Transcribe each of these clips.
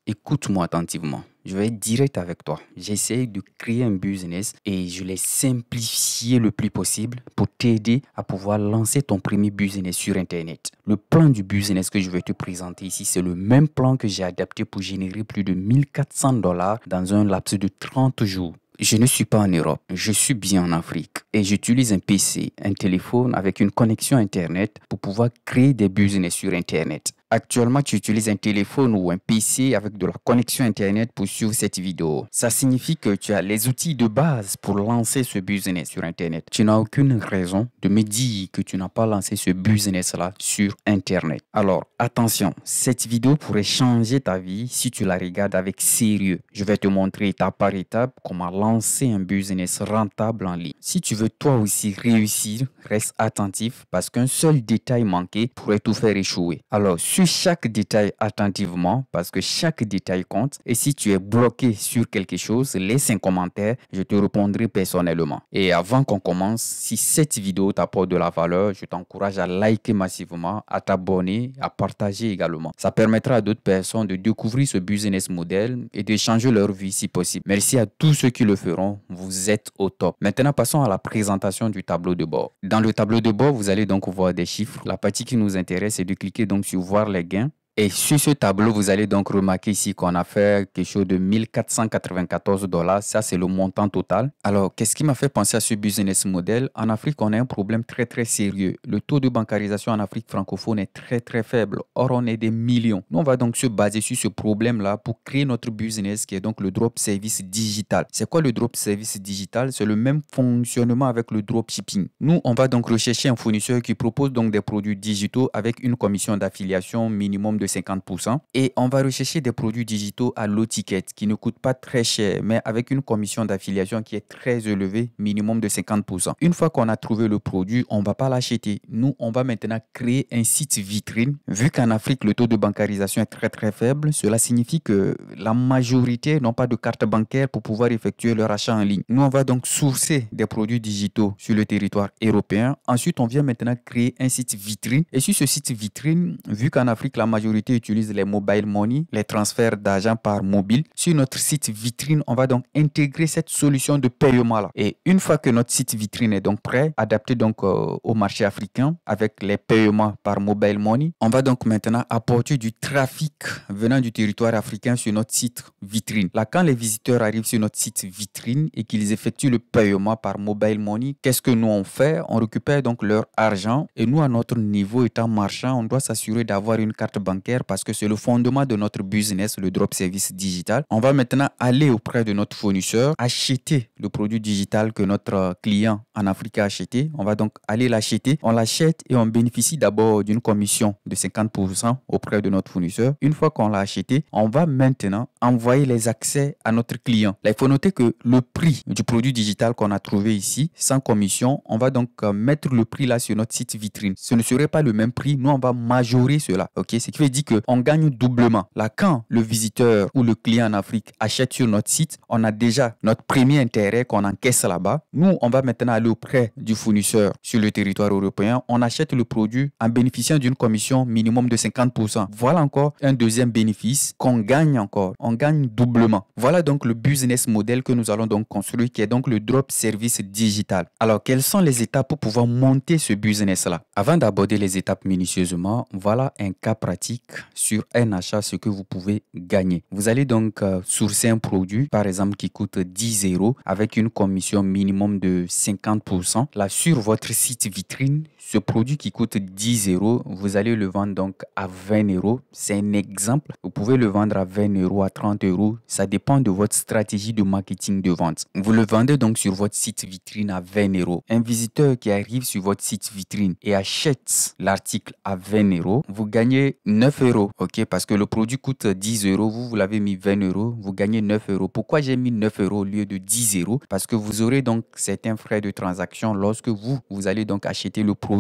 Écoute-moi attentivement. Je vais être direct avec toi. J'essaie de créer un business et je l'ai simplifié le plus possible pour t'aider à pouvoir lancer ton premier business sur Internet. Le plan du business que je vais te présenter ici, c'est le même plan que j'ai adapté pour générer plus de 1 400 $ dans un laps de 30 jours. Je ne suis pas en Europe, je suis bien en Afrique et j'utilise un PC, un téléphone avec une connexion Internet pour pouvoir créer des business sur Internet. Actuellement, tu utilises un téléphone ou un PC avec de la connexion Internet pour suivre cette vidéo. Ça signifie que tu as les outils de base pour lancer ce business sur Internet. Tu n'as aucune raison de me dire que tu n'as pas lancé ce business-là sur Internet. Alors, attention, cette vidéo pourrait changer ta vie si tu la regardes avec sérieux. Je vais te montrer étape par étape comment lancer un business rentable en ligne. Si tu veux toi aussi réussir, reste attentif parce qu'un seul détail manqué pourrait tout faire échouer. Alors, suis chaque détail attentivement parce que chaque détail compte. Et si tu es bloqué sur quelque chose, laisse un commentaire, je te répondrai personnellement. Et avant qu'on commence, si cette vidéo t'apporte de la valeur, je t'encourage à liker massivement, à t'abonner, à partager également. Ça permettra à d'autres personnes de découvrir ce business model et de changer leur vie si possible. Merci à tous ceux qui le feront, vous êtes au top. Maintenant, passons à la présentation du tableau de bord. Dans le tableau de bord, vous allez donc voir des chiffres. La partie qui nous intéresse, c'est de cliquer donc sur voir les gains. Et sur ce tableau, vous allez donc remarquer ici qu'on a fait quelque chose de 1 494 $. Ça, c'est le montant total. Alors, qu'est-ce qui m'a fait penser à ce business model? En Afrique, on a un problème très sérieux. Le taux de bancarisation en Afrique francophone est très faible. Or, on est des millions. Nous, on va donc se baser sur ce problème-là pour créer notre business qui est donc le drop service digital. C'est quoi le drop service digital? C'est le même fonctionnement avec le dropshipping. Nous, on va donc rechercher un fournisseur qui propose donc des produits digitaux avec une commission d'affiliation minimum de 50% et on va rechercher des produits digitaux à low ticket qui ne coûtent pas très cher mais avec une commission d'affiliation qui est très élevée, minimum de 50%. Une fois qu'on a trouvé le produit, on ne va pas l'acheter. Nous, on va maintenant créer un site vitrine. Vu qu'en Afrique, le taux de bancarisation est très faible, cela signifie que la majorité n'ont pas de carte bancaire pour pouvoir effectuer leur achat en ligne. Nous, on va donc sourcer des produits digitaux sur le territoire européen. Ensuite, on vient maintenant créer un site vitrine et sur ce site vitrine, vu qu'en Afrique, la majorité utilise les mobile money, les transferts d'argent par mobile. Sur notre site vitrine, on va donc intégrer cette solution de paiement là. Et une fois que notre site vitrine est donc prêt, adapté donc au marché africain avec les paiements par mobile money, on va donc maintenant apporter du trafic venant du territoire africain sur notre site vitrine. Là, quand les visiteurs arrivent sur notre site vitrine et qu'ils effectuent le paiement par mobile money, qu'est-ce que nous on fait? On récupère donc leur argent et nous, à notre niveau étant marchand, on doit s'assurer d'avoir une carte bancaire parce que c'est le fondement de notre business, le drop service digital. On va maintenant aller auprès de notre fournisseur, acheter le produit digital que notre client en Afrique a acheté. On va donc aller l'acheter. On l'achète et on bénéficie d'abord d'une commission de 50% auprès de notre fournisseur. Une fois qu'on l'a acheté, on va maintenant envoyer les accès à notre client. Là, il faut noter que le prix du produit digital qu'on a trouvé ici, sans commission, on va donc mettre le prix là sur notre site vitrine. Ce ne serait pas le même prix. Nous, on va majorer cela. Ok, ce qui veut dire qu'on gagne doublement. Là, quand le visiteur ou le client en Afrique achète sur notre site, on a déjà notre premier intérêt qu'on encaisse là-bas. Nous, on va maintenant aller auprès du fournisseur sur le territoire européen. On achète le produit en bénéficiant d'une commission minimum de 50%. Voilà encore un deuxième bénéfice qu'on gagne encore. On gagne doublement. Voilà donc le business model que nous allons donc construire qui est donc le drop service digital. Alors, quelles sont les étapes pour pouvoir monter ce business-là? Avant d'aborder les étapes minutieusement, voilà un cas pratique sur un achat, ce que vous pouvez gagner. Vous allez donc sourcer un produit, par exemple, qui coûte 10 € avec une commission minimum de 50%. Là, sur votre site vitrine, ce produit qui coûte 10 €, vous allez le vendre donc à 20 €. C'est un exemple. Vous pouvez le vendre à 20 €, à 30 €. Ça dépend de votre stratégie de marketing de vente. Vous le vendez donc sur votre site vitrine à 20 €. Un visiteur qui arrive sur votre site vitrine et achète l'article à 20 €, vous gagnez 9 €. Ok, parce que le produit coûte 10 €, vous l'avez mis 20 €, vous gagnez 9 €. Pourquoi j'ai mis 9 € au lieu de 10 €? Parce que vous aurez donc certains frais de transaction lorsque vous allez donc acheter le produit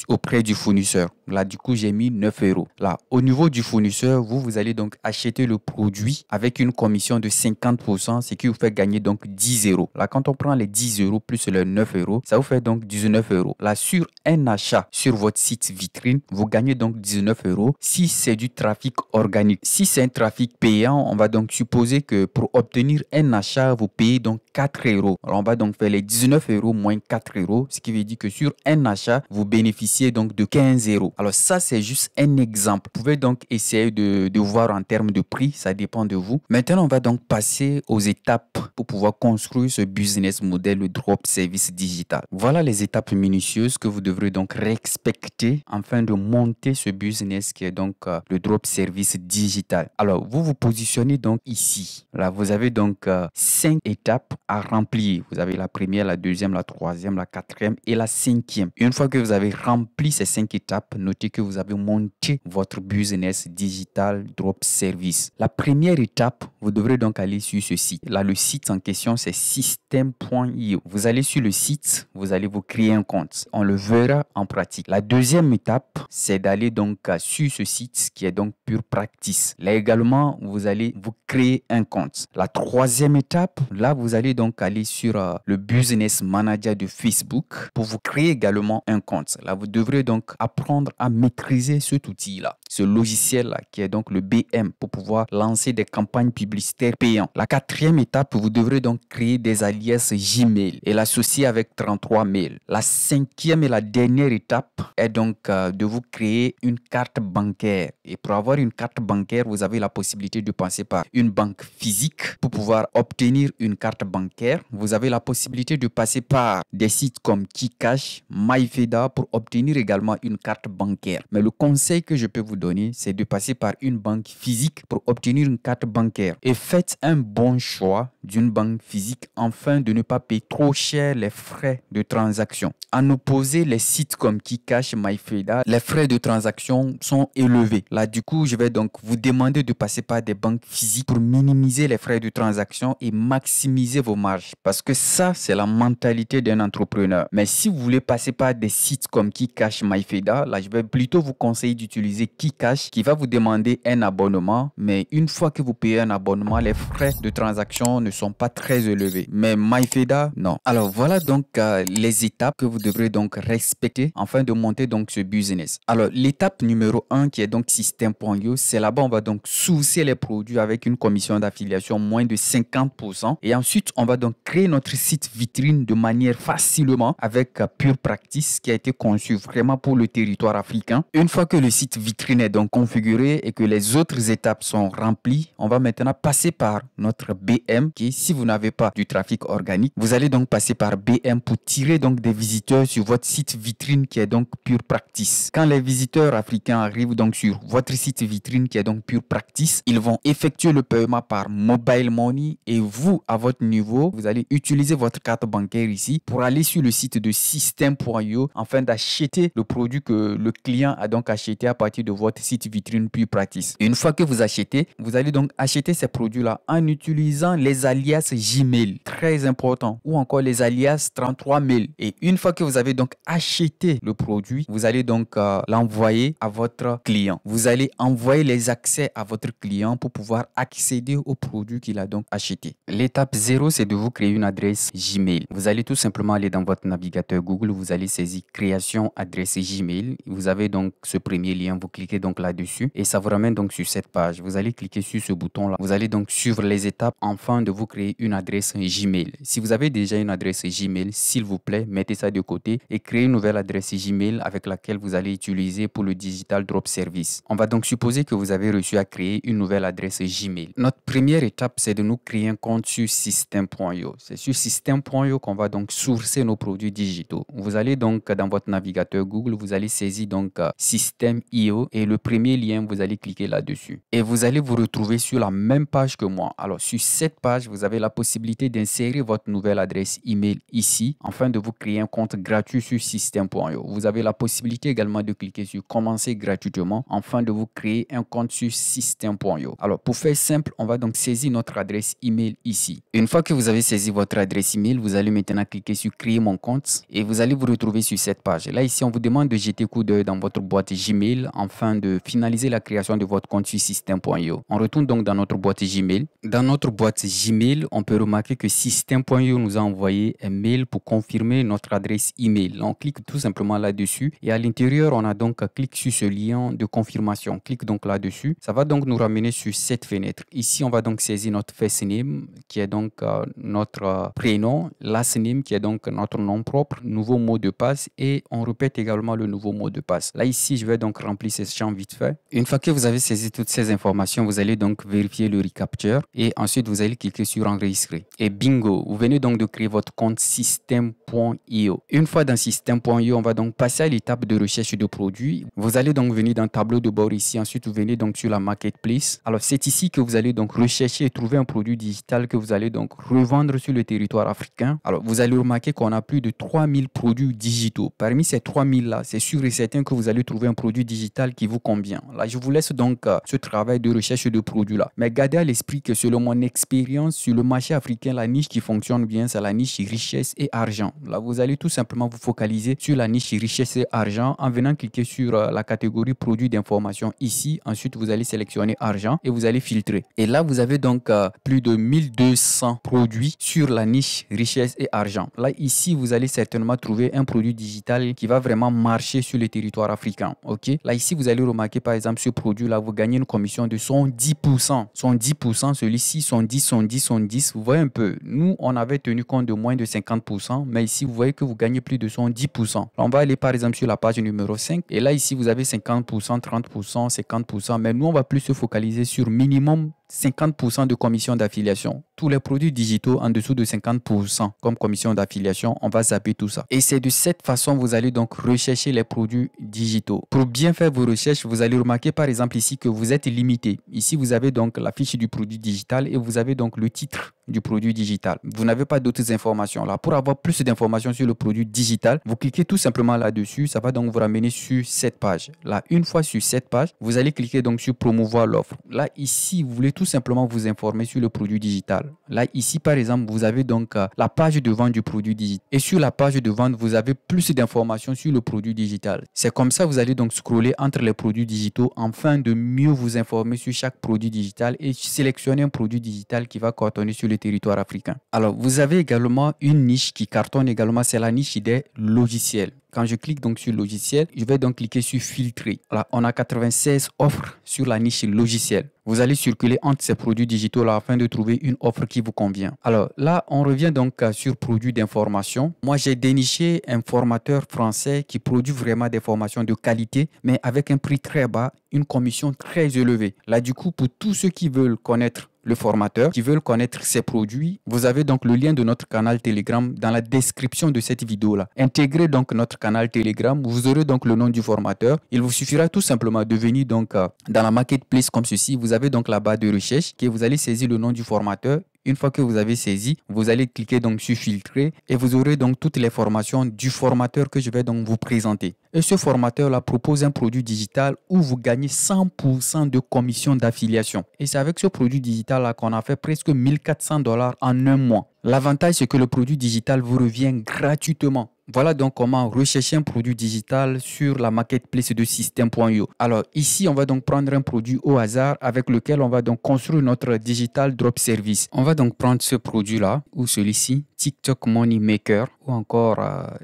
auprès du fournisseur. Là, du coup, j'ai mis 9 €. Là, au niveau du fournisseur, vous allez donc acheter le produit avec une commission de 50%, ce qui vous fait gagner donc 10 €. Là, quand on prend les 10 € plus les 9 €, ça vous fait donc 19 €. Là, sur un achat sur votre site vitrine, vous gagnez donc 19 €. Si c'est du trafic organique. Si c'est un trafic payant, on va donc supposer que pour obtenir un achat, vous payez donc 4 euros. Alors, on va donc faire les 19 euros moins 4 euros, ce qui veut dire que sur un achat, vous bénéficiez donc de 15 euros. Alors, ça, c'est juste un exemple. Vous pouvez donc essayer de voir en termes de prix, ça dépend de vous. Maintenant, on va donc passer aux étapes pour pouvoir construire ce business model, le drop service digital. Voilà les étapes minutieuses que vous devrez donc respecter afin de monter ce business qui est donc le drop service digital. Alors, vous vous positionnez donc ici. Là, vous avez donc 5 étapes à remplir. Vous avez la première, la deuxième, la troisième, la quatrième et la cinquième. Une fois que vous avez rempli ces 5 étapes, notez que vous avez monté votre business digital drop service. La première étape, vous devrez donc aller sur ce site. Là, le site en question, c'est system.io. Vous allez sur le site, vous allez vous créer un compte. On le verra en pratique. La deuxième étape, c'est d'aller donc sur ce site qui est donc Pure Practice. Là également, vous allez vous créer un compte. La troisième étape, là, vous allez donc aller sur le Business Manager de Facebook pour vous créer également un compte. Là, vous devrez donc apprendre à maîtriser cet outil-là, ce logiciel-là qui est donc le BM pour pouvoir lancer des campagnes publicitaires payantes. La quatrième étape, vous devrez donc créer des alias Gmail et l'associer avec 33 mails. La cinquième et la dernière étape est donc de vous créer une carte bancaire. Et pour avoir une carte bancaire, vous avez la possibilité de passer par une banque physique pour pouvoir obtenir une carte bancaire. Vous avez la possibilité de passer par des sites comme Kikash, MyFeda pour obtenir également une carte bancaire. Mais le conseil que je peux vous donner, c'est de passer par une banque physique pour obtenir une carte bancaire. Et faites un bon choix d'une banque physique afin de ne pas payer trop cher les frais de transaction. En opposé, les sites comme Kikash, MyFeda, les frais de transaction sont élevés. Là, du coup, je vais donc vous demander de passer par des banques physiques pour minimiser les frais de transaction et maximiser vos marges. Parce que ça, c'est la mentalité d'un entrepreneur. Mais si vous voulez passer par des sites comme Kikash, MyFeda, là, je vais plutôt vous conseiller d'utiliser Kikash qui va vous demander un abonnement. Mais une fois que vous payez un abonnement, les frais de transaction ne sont pas très élevés. Mais MyFeda, non. Alors, voilà donc les étapes que vous devrez donc respecter afin de monter donc ce business. Alors, l'étape numéro 1 qui est donc system.io, c'est là-bas on va donc sourcer les produits avec une commission d'affiliation moins de 50%. Et ensuite, on va donc créer notre site vitrine de manière facilement avec Pure Practice qui a été conçu vraiment pour le territoire africain. Une fois que le site vitrine est donc configuré et que les autres étapes sont remplies, on va maintenant passer par notre BM qui, si vous n'avez pas du trafic organique, vous allez donc passer par BM pour tirer donc des visiteurs sur votre site vitrine qui est donc Pure Practice. Quand les visiteurs africains arrivent donc sur votre site vitrine qui est donc Pure Practice, ils vont effectuer le paiement par mobile money et vous, à votre niveau, vous allez utiliser votre carte bancaire ici pour aller sur le site de system.io afin d'acheter le produit que le client a donc acheté à partir de votre site vitrine Pure Practice. Et une fois que vous achetez, vous allez donc acheter ces produits-là en utilisant les alias Gmail, très important, ou encore les alias 33 mail. Et une fois que vous avez donc acheté le produit, vous allez donc l'envoyer à votre client. Vous allez envoyer les accès à votre client pour pouvoir accéder au produit qu'il a donc acheté. L'étape 0, c'est de vous créer une adresse Gmail. Vous allez tout simplement aller dans votre navigateur Google, vous allez saisir création adresse Gmail. Vous avez donc ce premier lien, vous cliquez donc là-dessus et ça vous ramène donc sur cette page. Vous allez cliquer sur ce bouton-là. Vous allez donc suivre les étapes afin de vous créer une adresse Gmail. Si vous avez déjà une adresse Gmail, s'il vous plaît, mettez ça de côté et créez une nouvelle adresse Gmail avec laquelle vous allez utiliser pour le Digital Drop Service. On va donc supposer que vous avez reçu à créer une nouvelle adresse Gmail. Notre première étape, c'est de nous créer un compte sur system.io. C'est sur system.io qu'on va donc sourcer nos produits digitaux. Vous allez donc dans votre navigateur Google, vous allez saisir donc system.io et le premier lien, vous allez cliquer là-dessus. Et vous allez vous retrouver sur la même page que moi. Alors, sur cette page, vous avez la possibilité d'insérer votre nouvelle adresse email ici afin de vous créer un compte gratuit sur system.io. Vous avez la possibilité également de cliquer sur commencer gratuitement afin de vous créer un compte sur system.io. Alors, pour faire simple, on va donc saisir notre adresse email ici. Une fois que vous avez saisi votre adresse email, vous allez maintenant cliquer sur créer mon compte et vous allez vous retrouver sur cette page. Là, ici, on vous demande de jeter coup d'œil dans votre boîte Gmail afin de finaliser la création de votre compte sur system.io. On retourne donc dans notre boîte Gmail. Dans notre boîte Gmail, on peut remarquer que system.io nous a envoyé un mail pour confirmer notre adresse email. On clique tout simplement là-dessus et à l'intérieur, on a donc cliqué sur ce lien de confirmation confirmation. Clique donc là-dessus. Ça va donc nous ramener sur cette fenêtre. Ici, on va donc saisir notre first name qui est donc notre prénom, last name qui est donc notre nom propre, nouveau mot de passe et on répète également le nouveau mot de passe. Là, ici, je vais donc remplir ces champs vite fait. Une fois que vous avez saisi toutes ces informations, vous allez donc vérifier le recapture et ensuite vous allez cliquer sur enregistrer. Et bingo, vous venez donc de créer votre compte system.io. Une fois dans system.io, on va donc passer à l'étape de recherche de produits. Vous allez donc venir dans le tableau de bord ici. Ensuite, vous venez donc sur la marketplace. Alors, c'est ici que vous allez donc rechercher et trouver un produit digital que vous allez donc revendre sur le territoire africain. Alors, vous allez remarquer qu'on a plus de 3000 produits digitaux. Parmi ces 3000 là, c'est sûr et certain que vous allez trouver un produit digital qui vous convient. Là, je vous laisse donc ce travail de recherche de produits là. Mais gardez à l'esprit que selon mon expérience sur le marché africain, la niche qui fonctionne bien, c'est la niche richesse et argent. Là, vous allez tout simplement vous focaliser sur la niche richesse et argent en venant cliquer sur la catégorie produits d'information ici. Ensuite, vous allez sélectionner argent et vous allez filtrer. Et là, vous avez donc plus de 1200 produits sur la niche richesse et argent. Là, ici, vous allez certainement trouver un produit digital qui va vraiment marcher sur le territoire africain. Ok? Là, ici, vous allez remarquer par exemple ce produit-là, vous gagnez une commission de 110%. 110%, celui-ci, 110, 110, 110. Vous voyez un peu, nous, on avait tenu compte de moins de 50%, mais ici, vous voyez que vous gagnez plus de 110%. Là, on va aller par exemple sur la page numéro 5. Et là, ici, vous avez 50%, 30%, 50%. Mais nous, on va plus se focaliser sur minimum 50% de commission d'affiliation. Tous les produits digitaux en dessous de 50% comme commission d'affiliation, on va zapper tout ça. Et c'est de cette façon vous allez donc rechercher les produits digitaux. Pour bien faire vos recherches, vous allez remarquer par exemple ici que vous êtes limité. Ici, vous avez donc la fiche du produit digital et vous avez donc le titre du produit digital. Vous n'avez pas d'autres informations là. Pour avoir plus d'informations sur le produit digital, vous cliquez tout simplement là-dessus. Ça va donc vous ramener sur cette page. Là, une fois sur cette page, vous allez cliquer donc sur promouvoir l'offre. Là, ici, vous voulez tout simplement vous informer sur le produit digital. Là, ici, par exemple, vous avez donc la page de vente du produit digital. Et sur la page de vente, vous avez plus d'informations sur le produit digital. C'est comme ça, vous allez donc scroller entre les produits digitaux afin de mieux vous informer sur chaque produit digital et sélectionner un produit digital qui va cartonner sur le territoire africain. Alors, vous avez également une niche qui cartonne également, c'est la niche des logiciels. Quand je clique donc sur logiciel, je vais donc cliquer sur filtrer. Là, on a 96 offres sur la niche logiciel. Vous allez circuler entre ces produits digitaux là afin de trouver une offre qui vous convient. Alors là, on revient donc sur produits d'information. Moi, j'ai déniché un formateur français qui produit vraiment des formations de qualité, mais avec un prix très bas, une commission très élevée. Là, du coup, pour tous ceux qui veulent connaître le formateur, qui veulent connaître ses produits, vous avez donc le lien de notre canal Telegram dans la description de cette vidéo-là. Intégrez donc notre canal Telegram, vous aurez donc le nom du formateur. Il vous suffira tout simplement de venir donc dans la marketplace comme ceci. Vous avez donc la barre de recherche et vous allez saisir le nom du formateur. Une fois que vous avez saisi, vous allez cliquer donc sur filtrer et vous aurez donc toutes les formations du formateur que je vais donc vous présenter. Et ce formateur-là propose un produit digital où vous gagnez 100% de commission d'affiliation. Et c'est avec ce produit digital-là qu'on a fait presque 1400 $ en un mois. L'avantage, c'est que le produit digital vous revient gratuitement. Voilà donc comment rechercher un produit digital sur la marketplace de system.io. Alors ici, on va donc prendre un produit au hasard avec lequel on va donc construire notre digital drop service. On va donc prendre ce produit-là ou celui-ci, TikTok Money Maker, ou encore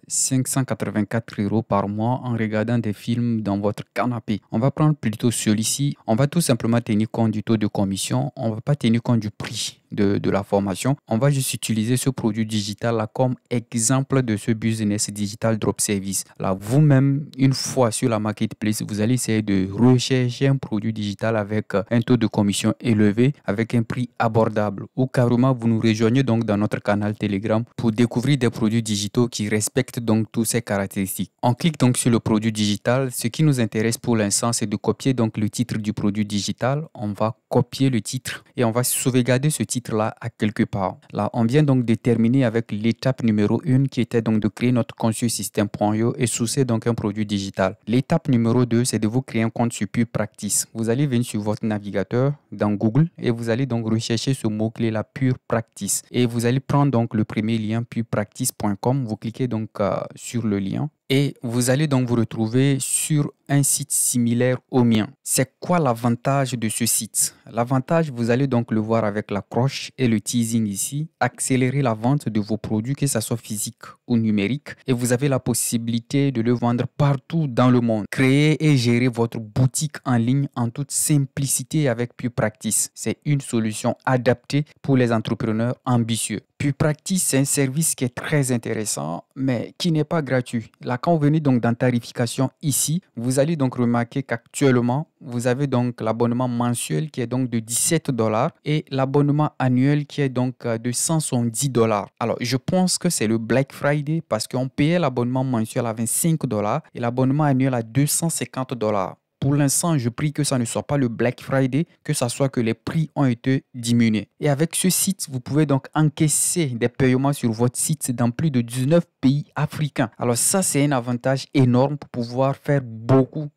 584 € par mois en regardant des films dans votre canapé. On va prendre plutôt celui-ci. On va tout simplement tenir compte du taux de commission. On ne va pas tenir compte du prix de la formation. On va juste utiliser ce produit digital là comme exemple de ce business digital drop service. Là, vous-même, une fois sur la marketplace, vous allez essayer de rechercher un produit digital avec un taux de commission élevé, avec un prix abordable. Ou carrément, vous nous rejoignez donc dans notre canal Telegram pour découvrir des produits digitaux qui respectent donc toutes ces caractéristiques. On clique donc sur le produit digital. Ce qui nous intéresse pour l'instant, c'est de copier donc le titre du produit digital. On va copier le titre et on va sauvegarder ce titre là à quelque part. Là, on vient donc de terminer avec l'étape numéro 1 qui était donc de créer notre compte sur system.io et sourcer donc un produit digital. L'étape numéro 2, c'est de vous créer un compte sur PurePractice. Vous allez venir sur votre navigateur dans Google et vous allez donc rechercher ce mot-clé là, PurePractice. Et vous allez prendre donc le premier lien purepractice.com. Vous cliquez donc sur le lien et vous allez donc vous retrouver sur un site similaire au mien. C'est quoi l'avantage de ce site? L'avantage, vous allez donc le voir avec la cloche et le teasing ici, accélérer la vente de vos produits, que ce soit physique ou numérique, et vous avez la possibilité de le vendre partout dans le monde. Créer et gérer votre boutique en ligne en toute simplicité avec PurePractice. C'est une solution adaptée pour les entrepreneurs ambitieux. PurePractice, c'est un service qui est très intéressant, mais qui n'est pas gratuit. Là, quand vous venez donc dans tarification ici, vous allez donc remarquer qu'actuellement, vous avez donc l'abonnement mensuel qui est donc de 17 $ et l'abonnement annuel qui est donc de 170 $. Alors, je pense que c'est le Black Friday parce qu'on payait l'abonnement mensuel à 25 $ et l'abonnement annuel à 250 $. Pour l'instant, je prie que ça ne soit pas le Black Friday, que ça soit que les prix ont été diminués. Et avec ce site, vous pouvez donc encaisser des paiements sur votre site dans plus de 19 pays africains. Alors ça, c'est un avantage énorme pour pouvoir faire beaucoup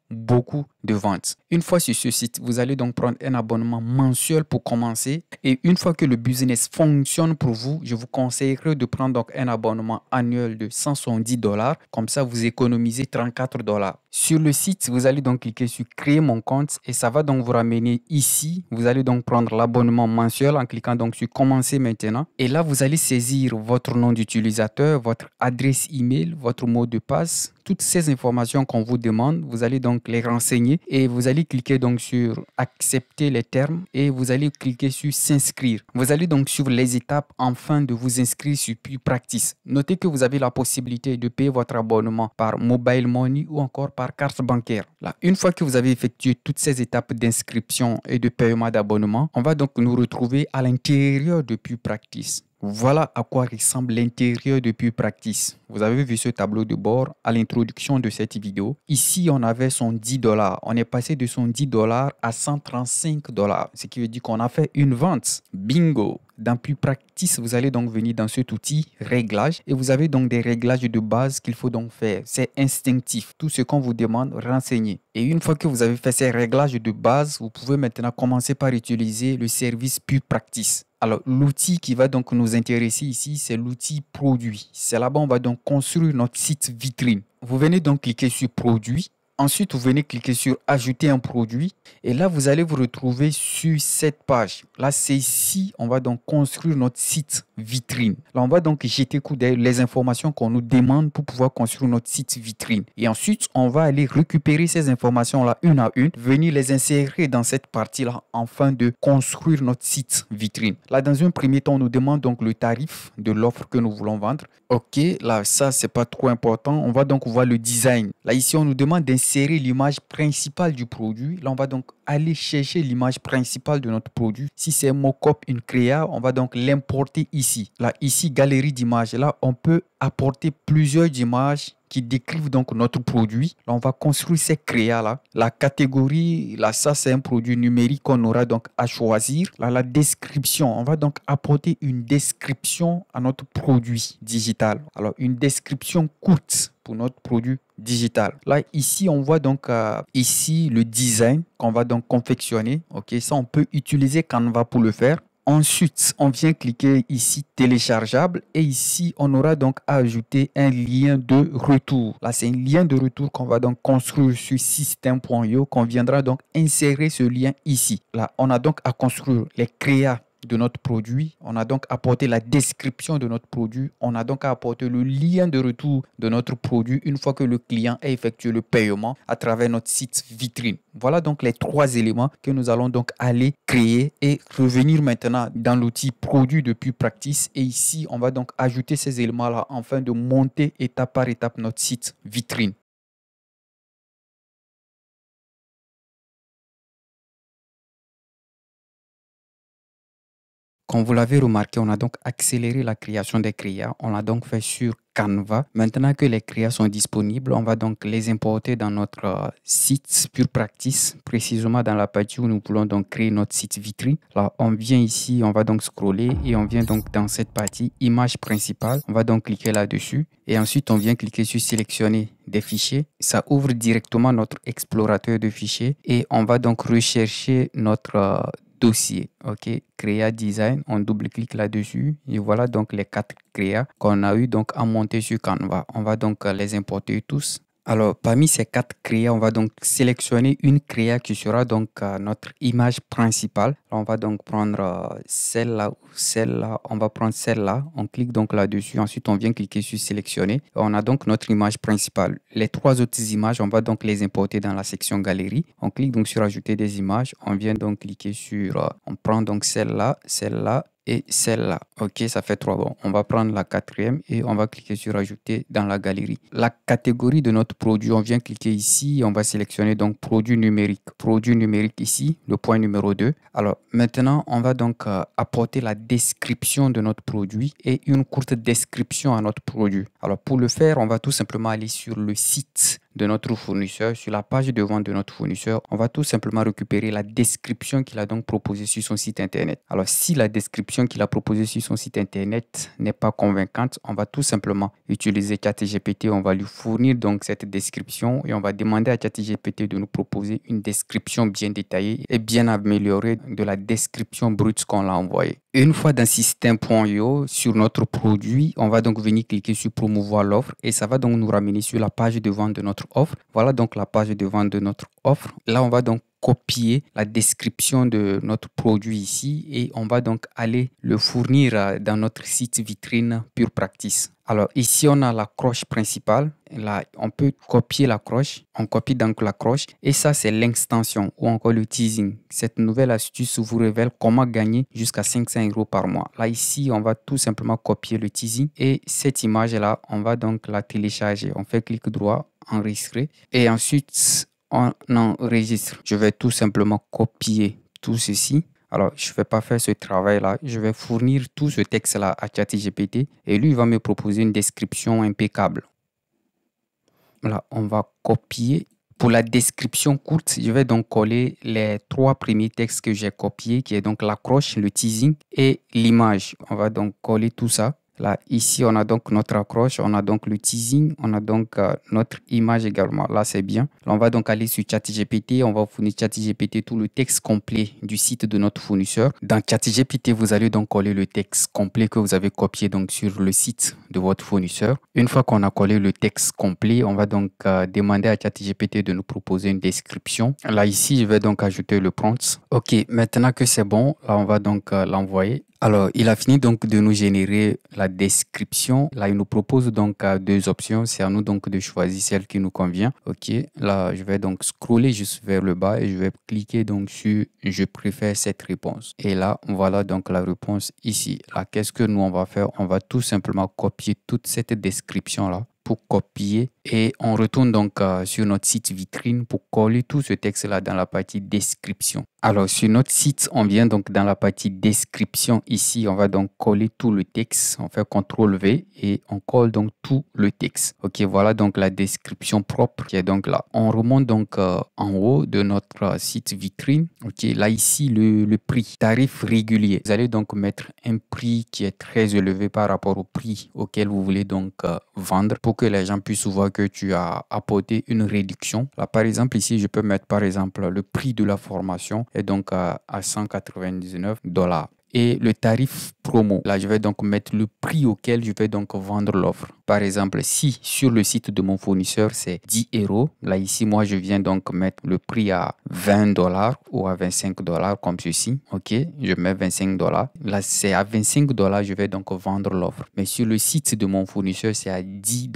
de ventes. Une fois sur ce site, vous allez donc prendre un abonnement mensuel pour commencer. Et une fois que le business fonctionne pour vous, je vous conseillerais de prendre donc un abonnement annuel de 170 $. Comme ça, vous économisez 34 $. Sur le site, vous allez donc cliquer sur créer mon compte et ça va donc vous ramener ici. Vous allez donc prendre l'abonnement mensuel en cliquant donc sur commencer maintenant. Et là, vous allez saisir votre nom d'utilisateur, votre adresse email, votre mot de passe. Toutes ces informations qu'on vous demande, vous allez donc les renseigner et vous allez cliquer donc sur accepter les termes et vous allez cliquer sur s'inscrire. Vous allez donc suivre les étapes afin de vous inscrire sur PurePractice. Notez que vous avez la possibilité de payer votre abonnement par mobile money ou encore par carte bancaire. Là, une fois que vous avez effectué toutes ces étapes d'inscription et de paiement d'abonnement, on va donc nous retrouver à l'intérieur de PurePractice. Voilà à quoi ressemble l'intérieur de PurePractice. Vous avez vu ce tableau de bord à l'introduction de cette vidéo. Ici, on avait son 10 $. On est passé de son 10 $ à 135 $, ce qui veut dire qu'on a fait une vente. Bingo! Dans PurePractice, vous allez donc venir dans cet outil réglage et vous avez donc des réglages de base qu'il faut donc faire. C'est instinctif. Tout ce qu'on vous demande, renseignez. Et une fois que vous avez fait ces réglages de base, vous pouvez maintenant commencer par utiliser le service PurePractice. Alors, l'outil qui va donc nous intéresser ici, c'est l'outil produit. C'est là-bas on va donc construire notre site vitrine. Vous venez donc cliquer sur produit. Ensuite, vous venez cliquer sur ajouter un produit et là, vous allez vous retrouver sur cette page. Là, c'est ici, on va donc construire notre site vitrine. Là, on va donc jeter coup d'œil les informations qu'on nous demande pour pouvoir construire notre site vitrine. Et ensuite, on va aller récupérer ces informations-là une à une, venir les insérer dans cette partie-là afin de construire notre site vitrine. Là, dans un premier temps, on nous demande donc le tarif de l'offre que nous voulons vendre. Ok, là, ça, c'est pas trop important. On va donc voir le design. Là, ici, on nous demande d'insérer l'image principale du produit. Là, on va donc aller chercher l'image principale de notre produit. Si c'est un mock-up, une créa, on va donc l'importer ici. Là, ici, galerie d'images. Là, on peut apporter plusieurs images qui décrivent donc notre produit. Là, on va construire ces créas-là. La catégorie, là, ça, c'est un produit numérique qu'on aura donc à choisir. Là, la description, on va donc apporter une description à notre produit digital. Alors, une description courte pour notre produit digital. Là, ici, on voit donc ici le design qu'on va donc confectionner. Ok, ça, on peut utiliser Canva pour le faire. Ensuite, on vient cliquer ici téléchargeable et ici, on aura donc à ajouter un lien de retour. Là, c'est un lien de retour qu'on va donc construire sur system.io qu'on viendra donc insérer ce lien ici. Là, on a donc à construire les créas de notre produit. On a donc apporté la description de notre produit. On a donc apporté le lien de retour de notre produit une fois que le client a effectué le paiement à travers notre site vitrine. Voilà donc les trois éléments que nous allons donc aller créer et revenir maintenant dans l'outil produit de PurePractice. Et ici, on va donc ajouter ces éléments-là afin de monter étape par étape notre site vitrine. Comme vous l'avez remarqué, on a donc accéléré la création des créas. On l'a donc fait sur Canva. Maintenant que les créas sont disponibles, on va donc les importer dans notre site PurePractice, précisément dans la partie où nous voulons donc créer notre site vitrine. Là, on vient ici, on va donc scroller et on vient donc dans cette partie image principale. On va donc cliquer là-dessus et ensuite on vient cliquer sur sélectionner des fichiers. Ça ouvre directement notre explorateur de fichiers et on va donc rechercher notre dossier. OK, créa design, on double-clique là-dessus et voilà donc les 4 créas qu'on a eu donc à monter sur Canva. On va donc les importer tous. Alors, parmi ces 4 créas, on va donc sélectionner une créa qui sera donc notre image principale. On va donc prendre celle-là ou celle-là. On va prendre celle-là. On clique donc là-dessus. Ensuite, on vient cliquer sur sélectionner. On a donc notre image principale. Les 3 autres images, on va donc les importer dans la section galerie. On clique donc sur ajouter des images. On vient donc cliquer sur, on prend donc celle-là, celle-là et celle-là. OK, ça fait 3. Bon, on va prendre la 4e et on va cliquer sur ajouter dans la galerie. La catégorie de notre produit, on vient cliquer ici. On va sélectionner donc produit numérique. Produit numérique ici, le point numéro 2. Alors maintenant, on va donc apporter la description de notre produit et une courte description à notre produit. Alors pour le faire, on va tout simplement aller sur le site de notre fournisseur, sur la page de vente de notre fournisseur. On va tout simplement récupérer la description qu'il a donc proposée sur son site internet. Alors si la description qu'il a proposée sur son site internet n'est pas convaincante, on va tout simplement utiliser ChatGPT. On va lui fournir donc cette description et on va demander à ChatGPT de nous proposer une description bien détaillée et bien améliorée de la description brute qu'on l'a envoyée. Une fois dans Système.io sur notre produit, on va donc venir cliquer sur promouvoir l'offre et ça va donc nous ramener sur la page de vente de notre offre. Voilà donc la page de vente de notre offre. Là, on va donc copier la description de notre produit ici et on va donc aller le fournir dans notre site vitrine Pure Practice. Alors ici, on a la croche principale. Là, on peut copier la croche. On copie donc la croche et ça, c'est l'extension ou encore le teasing. Cette nouvelle astuce vous révèle comment gagner jusqu'à 500 € par mois. Là, ici, on va tout simplement copier le teasing et cette image-là, on va donc la télécharger. On fait clic droit, enregistrer et ensuite, on enregistre. Je vais tout simplement copier tout ceci. Alors, je ne vais pas faire ce travail-là. Je vais fournir tout ce texte-là à ChatGPT et lui, il va me proposer une description impeccable. Là, on va copier. Pour la description courte, je vais donc coller les 3 premiers textes que j'ai copiés, qui est donc l'accroche, le teasing et l'image. On va donc coller tout ça. Là, ici, on a donc notre accroche, on a donc le teasing, on a donc notre image également. Là, c'est bien. Là, on va donc aller sur ChatGPT, on va fournir ChatGPT tout le texte complet du site de notre fournisseur. Dans ChatGPT, vous allez donc coller le texte complet que vous avez copié donc sur le site de votre fournisseur. Une fois qu'on a collé le texte complet, on va donc demander à ChatGPT de nous proposer une description. Là, ici, je vais donc ajouter le prompt. OK, maintenant que c'est bon, là, on va donc l'envoyer. Alors, il a fini donc de nous générer la description. Là, il nous propose donc 2 options. C'est à nous donc de choisir celle qui nous convient. OK. Là, je vais donc scroller juste vers le bas et je vais cliquer donc sur je préfère cette réponse. Et là, voilà donc la réponse ici. Là, qu'est-ce que nous on va faire? On va tout simplement copier toute cette description là pour copier et on retourne donc sur notre site vitrine pour coller tout ce texte là dans la partie description. Alors sur notre site, on vient donc dans la partie description ici, on va donc coller tout le texte, on fait CTRL V et on colle donc tout le texte. OK, voilà donc la description propre qui est donc là. On remonte donc en haut de notre site vitrine. OK, là ici le prix, tarif régulier. Vous allez donc mettre un prix qui est très élevé par rapport au prix auquel vous voulez donc vendre pour que les gens puissent voir que tu as apporté une réduction. Là, par exemple, ici, je peux mettre, par exemple, le prix de la formation est donc à 199 $. Et le tarif promo, là, je vais donc mettre le prix auquel je vais donc vendre l'offre. Par exemple, si sur le site de mon fournisseur, c'est 10 €, là, ici, moi, je viens donc mettre le prix à 20 $ ou à 25 $ comme ceci. OK, je mets 25 $. Là, c'est à 25 $, je vais donc vendre l'offre. Mais sur le site de mon fournisseur, c'est à 10 $.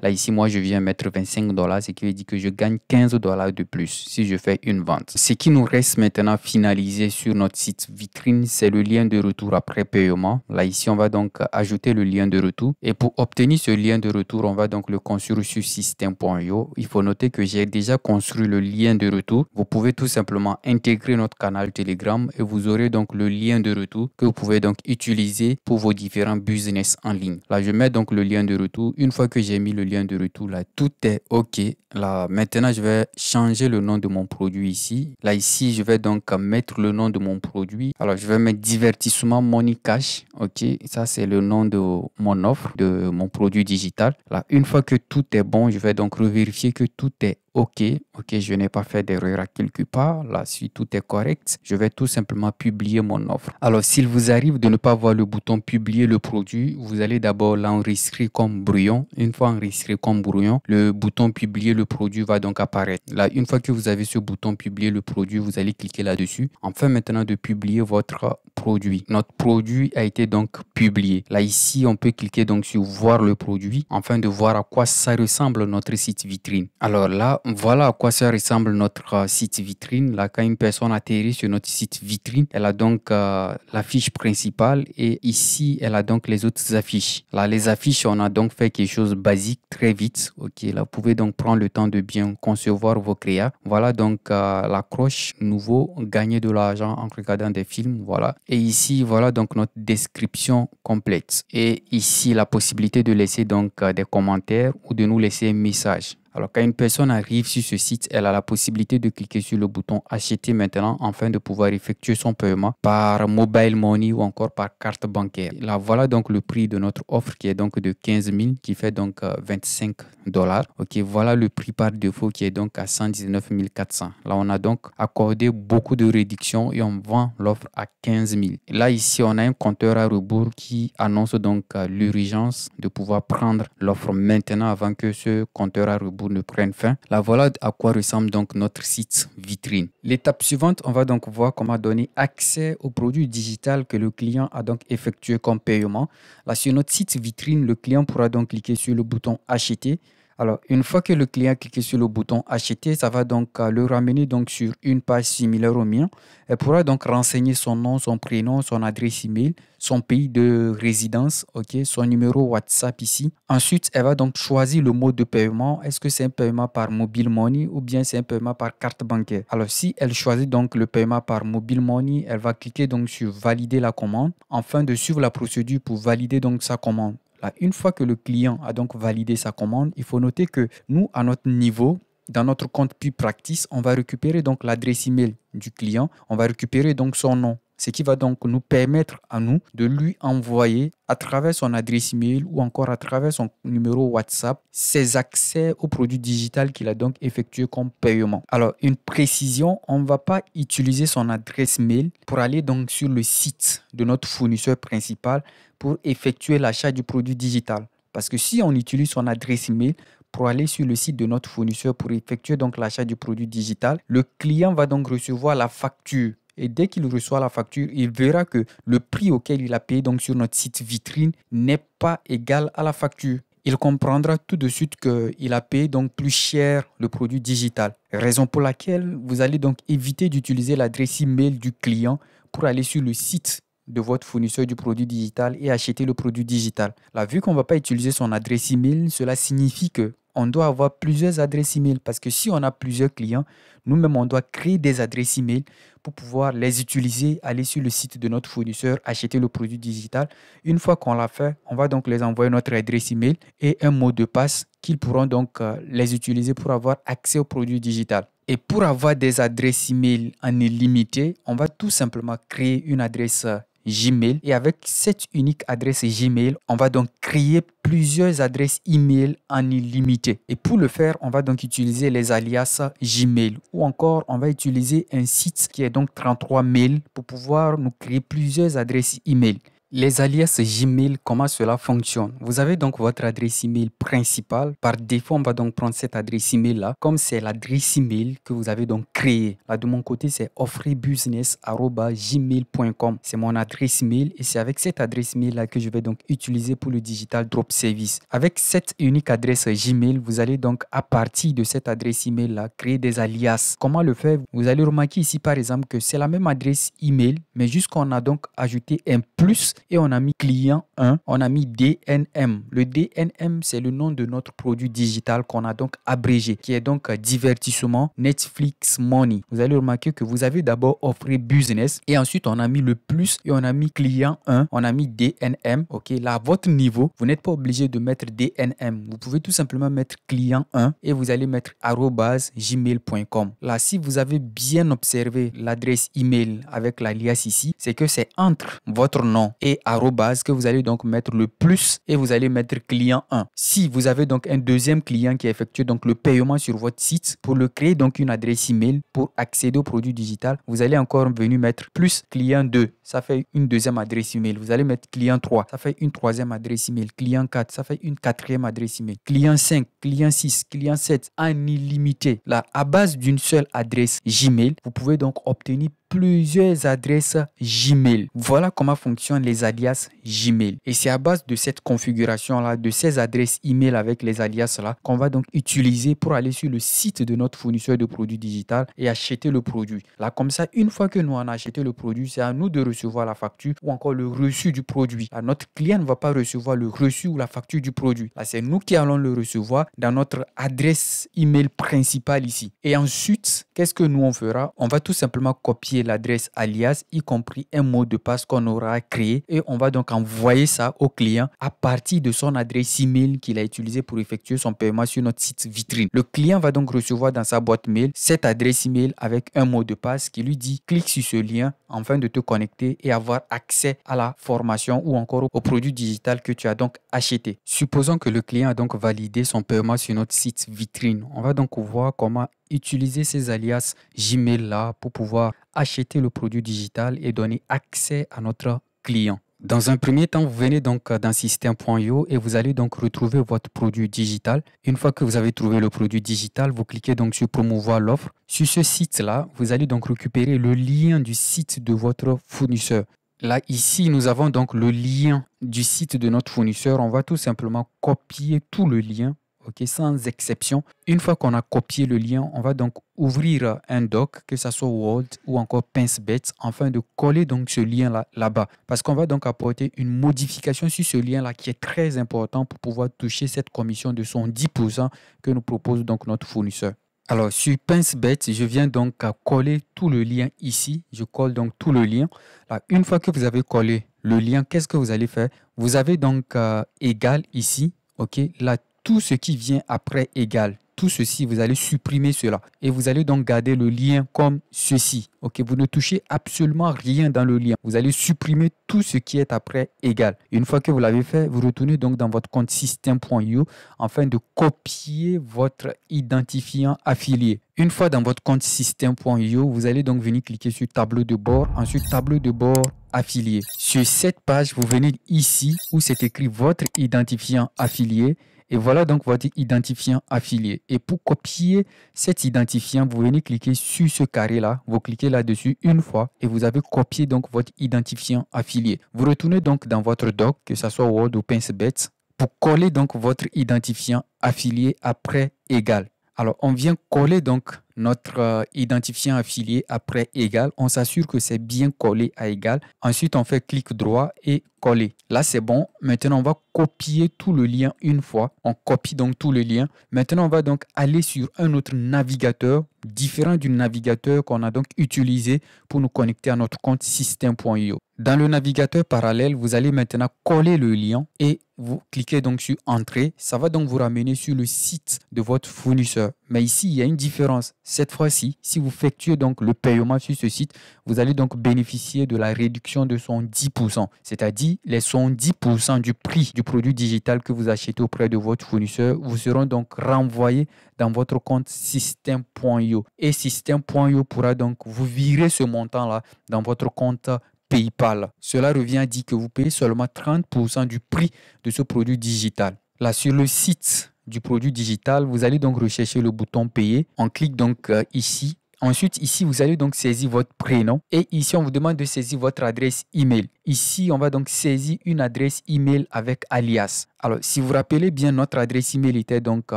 Là, ici, moi, je viens mettre 25 $, ce qui veut dire que je gagne 15 $ de plus si je fais une vente. Ce qui nous reste maintenant finalisé sur notre site vitrine, c'est le lien de retour après paiement. Là, ici, on va donc ajouter le lien de retour. Et pour obtenir ce lien de retour, on va donc le construire sur Système.io. Il faut noter que j'ai déjà construit le lien de retour. Vous pouvez tout simplement intégrer notre canal Telegram et vous aurez donc le lien de retour que vous pouvez donc utiliser pour vos différents business en ligne. Là, je mets donc le lien de retour. Une fois que j'ai mis le lien de retour, là, tout est OK. Là, maintenant, je vais changer le nom de mon produit ici. Là, ici, je vais donc mettre le nom de mon produit. Alors, je vais mettre divertissement Money Cash. OK, ça, c'est le nom de mon offre, de mon produit digital. Là, une fois que tout est bon, je vais donc revérifier que tout est OK. OK, je n'ai pas fait d'erreur à quelque part. Là, si tout est correct, je vais tout simplement publier mon offre. Alors, s'il vous arrive de ne pas voir le bouton publier le produit, vous allez d'abord l'enregistrer comme brouillon. Une fois enregistré comme brouillon, le bouton publier le produit va donc apparaître. Là, une fois que vous avez ce bouton publier le produit, vous allez cliquer là-dessus. Enfin, maintenant de publier votre produit. Notre produit a été donc publié. Là, ici, on peut cliquer donc sur voir le produit afin de voir à quoi ça ressemble notre site vitrine. Alors là, voilà à quoi ça ressemble notre site vitrine. Là, quand une personne atterrit sur notre site vitrine, elle a donc l'affiche principale et ici, elle a donc les autres affiches. Là, les affiches, on a donc fait quelque chose de basique très vite. OK, là, vous pouvez donc prendre le temps de bien concevoir vos créas. Voilà donc l'accroche nouveau, gagner de l'argent en regardant des films. Voilà. Et ici, voilà donc notre description complète. Et ici, la possibilité de laisser donc des commentaires ou de nous laisser un message. Alors, quand une personne arrive sur ce site, elle a la possibilité de cliquer sur le bouton acheter maintenant afin de pouvoir effectuer son paiement par mobile money ou encore par carte bancaire. Là, voilà donc le prix de notre offre qui est donc de 15 000 qui fait donc 25 $. OK, voilà le prix par défaut qui est donc à 119 400. Là, on a donc accordé beaucoup de réductions et on vend l'offre à 15 000. Là, ici, on a un compteur à rebours qui annonce donc l'urgence de pouvoir prendre l'offre maintenant avant que ce compteur à rebours ne prenne fin. Là, voilà à quoi ressemble donc notre site vitrine. L'étape suivante, on va donc voir comment donner accès au produit digital que le client a donc effectué comme paiement. Là, sur notre site vitrine, le client pourra donc cliquer sur le bouton acheter. Alors, une fois que le client a cliqué sur le bouton acheter, ça va donc le ramener donc sur une page similaire au mien. Elle pourra donc renseigner son nom, son prénom, son adresse email, son pays de résidence, ok, son numéro WhatsApp ici. Ensuite, elle va donc choisir le mode de paiement. Est-ce que c'est un paiement par mobile money ou bien c'est un paiement par carte bancaire? Alors, si elle choisit donc le paiement par mobile money, elle va cliquer donc sur valider la commande afin de suivre la procédure pour valider donc sa commande. Là, une fois que le client a donc validé sa commande, il faut noter que nous, à notre niveau, dans notre compte PuBPractice, on va récupérer donc l'adresse email du client, on va récupérer donc son nom, ce qui va donc nous permettre à nous de lui envoyer à travers son adresse email ou encore à travers son numéro WhatsApp ses accès au produit digital qu'il a donc effectué comme paiement. Alors, une précision, on ne va pas utiliser son adresse mail pour aller donc sur le site de notre fournisseur principal pour effectuer l'achat du produit digital. Parce que si on utilise son adresse email pour aller sur le site de notre fournisseur pour effectuer donc l'achat du produit digital, le client va donc recevoir la facture. Et dès qu'il reçoit la facture, il verra que le prix auquel il a payé donc sur notre site vitrine n'est pas égal à la facture. Il comprendra tout de suite qu'il a payé donc plus cher le produit digital. Raison pour laquelle vous allez donc éviter d'utiliser l'adresse email du client pour aller sur le site de votre fournisseur du produit digital et acheter le produit digital. Là, vu qu'on ne va pas utiliser son adresse email, cela signifie que on doit avoir plusieurs adresses email parce que si on a plusieurs clients, nous-mêmes, on doit créer des adresses email pour pouvoir les utiliser, aller sur le site de notre fournisseur, acheter le produit digital. Une fois qu'on l'a fait, on va donc les envoyer notre adresse email et un mot de passe qu'ils pourront donc les utiliser pour avoir accès au produit digital. Et pour avoir des adresses email en illimité, on va tout simplement créer une adresse Gmail et avec cette unique adresse Gmail, on va donc créer plusieurs adresses email en illimité. Et pour le faire, on va donc utiliser les alias Gmail ou encore on va utiliser un site qui est donc 33 mail pour pouvoir nous créer plusieurs adresses email. Les alias Gmail, comment cela fonctionne? Vous avez donc votre adresse email principale. Par défaut, on va donc prendre cette adresse email là, comme c'est l'adresse email que vous avez donc créée. Là, de mon côté, c'est offrebusiness@gmail.com. C'est mon adresse email et c'est avec cette adresse email là que je vais donc utiliser pour le Digital Drop Service. Avec cette unique adresse Gmail, vous allez donc à partir de cette adresse email là créer des alias. Comment le faire? Vous allez remarquer ici par exemple que c'est la même adresse email, mais juste qu'on a donc ajouté un plus et on a mis client 1, on a mis DNM. Le DNM, c'est le nom de notre produit digital qu'on a donc abrégé, qui est donc divertissement Netflix Money. Vous allez remarquer que vous avez d'abord offert business et ensuite on a mis le plus et on a mis client 1, on a mis DNM. Ok, là, à votre niveau, vous n'êtes pas obligé de mettre DNM. Vous pouvez tout simplement mettre client 1 et vous allez mettre @gmail.com. Là, si vous avez bien observé l'adresse email avec l'alias ici, c'est que c'est entre votre nom et arrobase que vous allez donc mettre le plus et vous allez mettre client 1. Si vous avez donc un deuxième client qui effectue donc le paiement sur votre site, pour le créer donc une adresse email pour accéder au produit digital, vous allez encore venir mettre plus client 2. Ça fait une deuxième adresse email. Vous allez mettre client 3. Ça fait une troisième adresse email. Client 4. Ça fait une quatrième adresse email. Client 5, client 6, client 7 en illimité. Là, à base d'une seule adresse Gmail, vous pouvez donc obtenir plusieurs adresses Gmail. Voilà comment fonctionnent les alias Gmail. Et c'est à base de cette configuration-là, de ces adresses email avec les alias-là, qu'on va donc utiliser pour aller sur le site de notre fournisseur de produits digital et acheter le produit. Là, comme ça, une fois que nous on a acheté le produit, c'est à nous de recevoir la facture ou encore le reçu du produit. Là, notre client ne va pas recevoir le reçu ou la facture du produit. Là, c'est nous qui allons le recevoir dans notre adresse email principale ici. Et ensuite, qu'est-ce que nous on fera? On va tout simplement copier l'adresse alias, y compris un mot de passe qu'on aura créé, et on va donc envoyer ça au client à partir de son adresse email qu'il a utilisé pour effectuer son paiement sur notre site vitrine. Le client va donc recevoir dans sa boîte mail cette adresse email avec un mot de passe qui lui dit clique sur ce lien afin de te connecter et avoir accès à la formation ou encore au produit digital que tu as donc acheté. Supposons que le client a donc validé son paiement sur notre site vitrine. On va donc voir comment utiliser ces alias Gmail là pour pouvoir acheter le produit digital et donner accès à notre client. Dans un premier temps, vous venez donc dans système.io et vous allez donc retrouver votre produit digital. Une fois que vous avez trouvé le produit digital, vous cliquez donc sur promouvoir l'offre. Sur ce site-là, vous allez donc récupérer le lien du site de votre fournisseur. Là, ici, nous avons donc le lien du site de notre fournisseur. On va tout simplement copier tout le lien. Ok, sans exception. Une fois qu'on a copié le lien, on va donc ouvrir un doc, que ce soit Word ou encore PinceBet, afin de coller donc ce lien là-bas. Parce qu'on va donc apporter une modification sur ce lien-là qui est très important pour pouvoir toucher cette commission de son 10% que nous propose donc notre fournisseur. Alors, sur PinceBet, je viens donc à coller tout le lien ici. Je colle donc tout le lien. Là, une fois que vous avez collé le lien, qu'est-ce que vous allez faire? Vous avez donc égal ici. Ok, là, tout ce qui vient après égal, tout ceci, vous allez supprimer cela. Et vous allez donc garder le lien comme ceci. Ok, vous ne touchez absolument rien dans le lien. Vous allez supprimer tout ce qui est après égal. Une fois que vous l'avez fait, vous retournez donc dans votre compte système.io afin de copier votre identifiant affilié. Une fois dans votre compte système.io, vous allez donc venir cliquer sur tableau de bord, ensuite tableau de bord affilié. Sur cette page, vous venez ici où c'est écrit votre identifiant affilié. Et voilà donc votre identifiant affilié. Et pour copier cet identifiant, vous venez cliquer sur ce carré-là. Vous cliquez là-dessus une fois et vous avez copié donc votre identifiant affilié. Vous retournez donc dans votre doc, que ce soit Word ou PinceBet, pour coller donc votre identifiant affilié après égal. Alors, on vient coller donc notre identifiant affilié après égal. On s'assure que c'est bien collé à égal. Ensuite, on fait clic droit et coller. Là, c'est bon. Maintenant, on va copier tout le lien une fois. On copie donc tout le lien. Maintenant, on va donc aller sur un autre navigateur différent du navigateur qu'on a donc utilisé pour nous connecter à notre compte système.io. Dans le navigateur parallèle, vous allez maintenant coller le lien et vous cliquez donc sur Entrée. Ça va donc vous ramener sur le site de votre fournisseur. Mais ici, il y a une différence. Cette fois-ci, si vous effectuez donc le paiement sur ce site, vous allez donc bénéficier de la réduction de son 10%. C'est-à-dire, les son 10% du prix du produit digital que vous achetez auprès de votre fournisseur vous seront donc renvoyés dans votre compte système.io. Et système.io pourra donc vous virer ce montant-là dans votre compte PayPal. Cela revient à dire que vous payez seulement 30% du prix de ce produit digital. Là, sur le site du produit digital, vous allez donc rechercher le bouton payer. On clique donc ici. Ensuite, ici, vous allez donc saisir votre prénom. Et ici, on vous demande de saisir votre adresse email. Ici, on va donc saisir une adresse email avec alias. Alors, si vous vous rappelez bien, notre adresse email était donc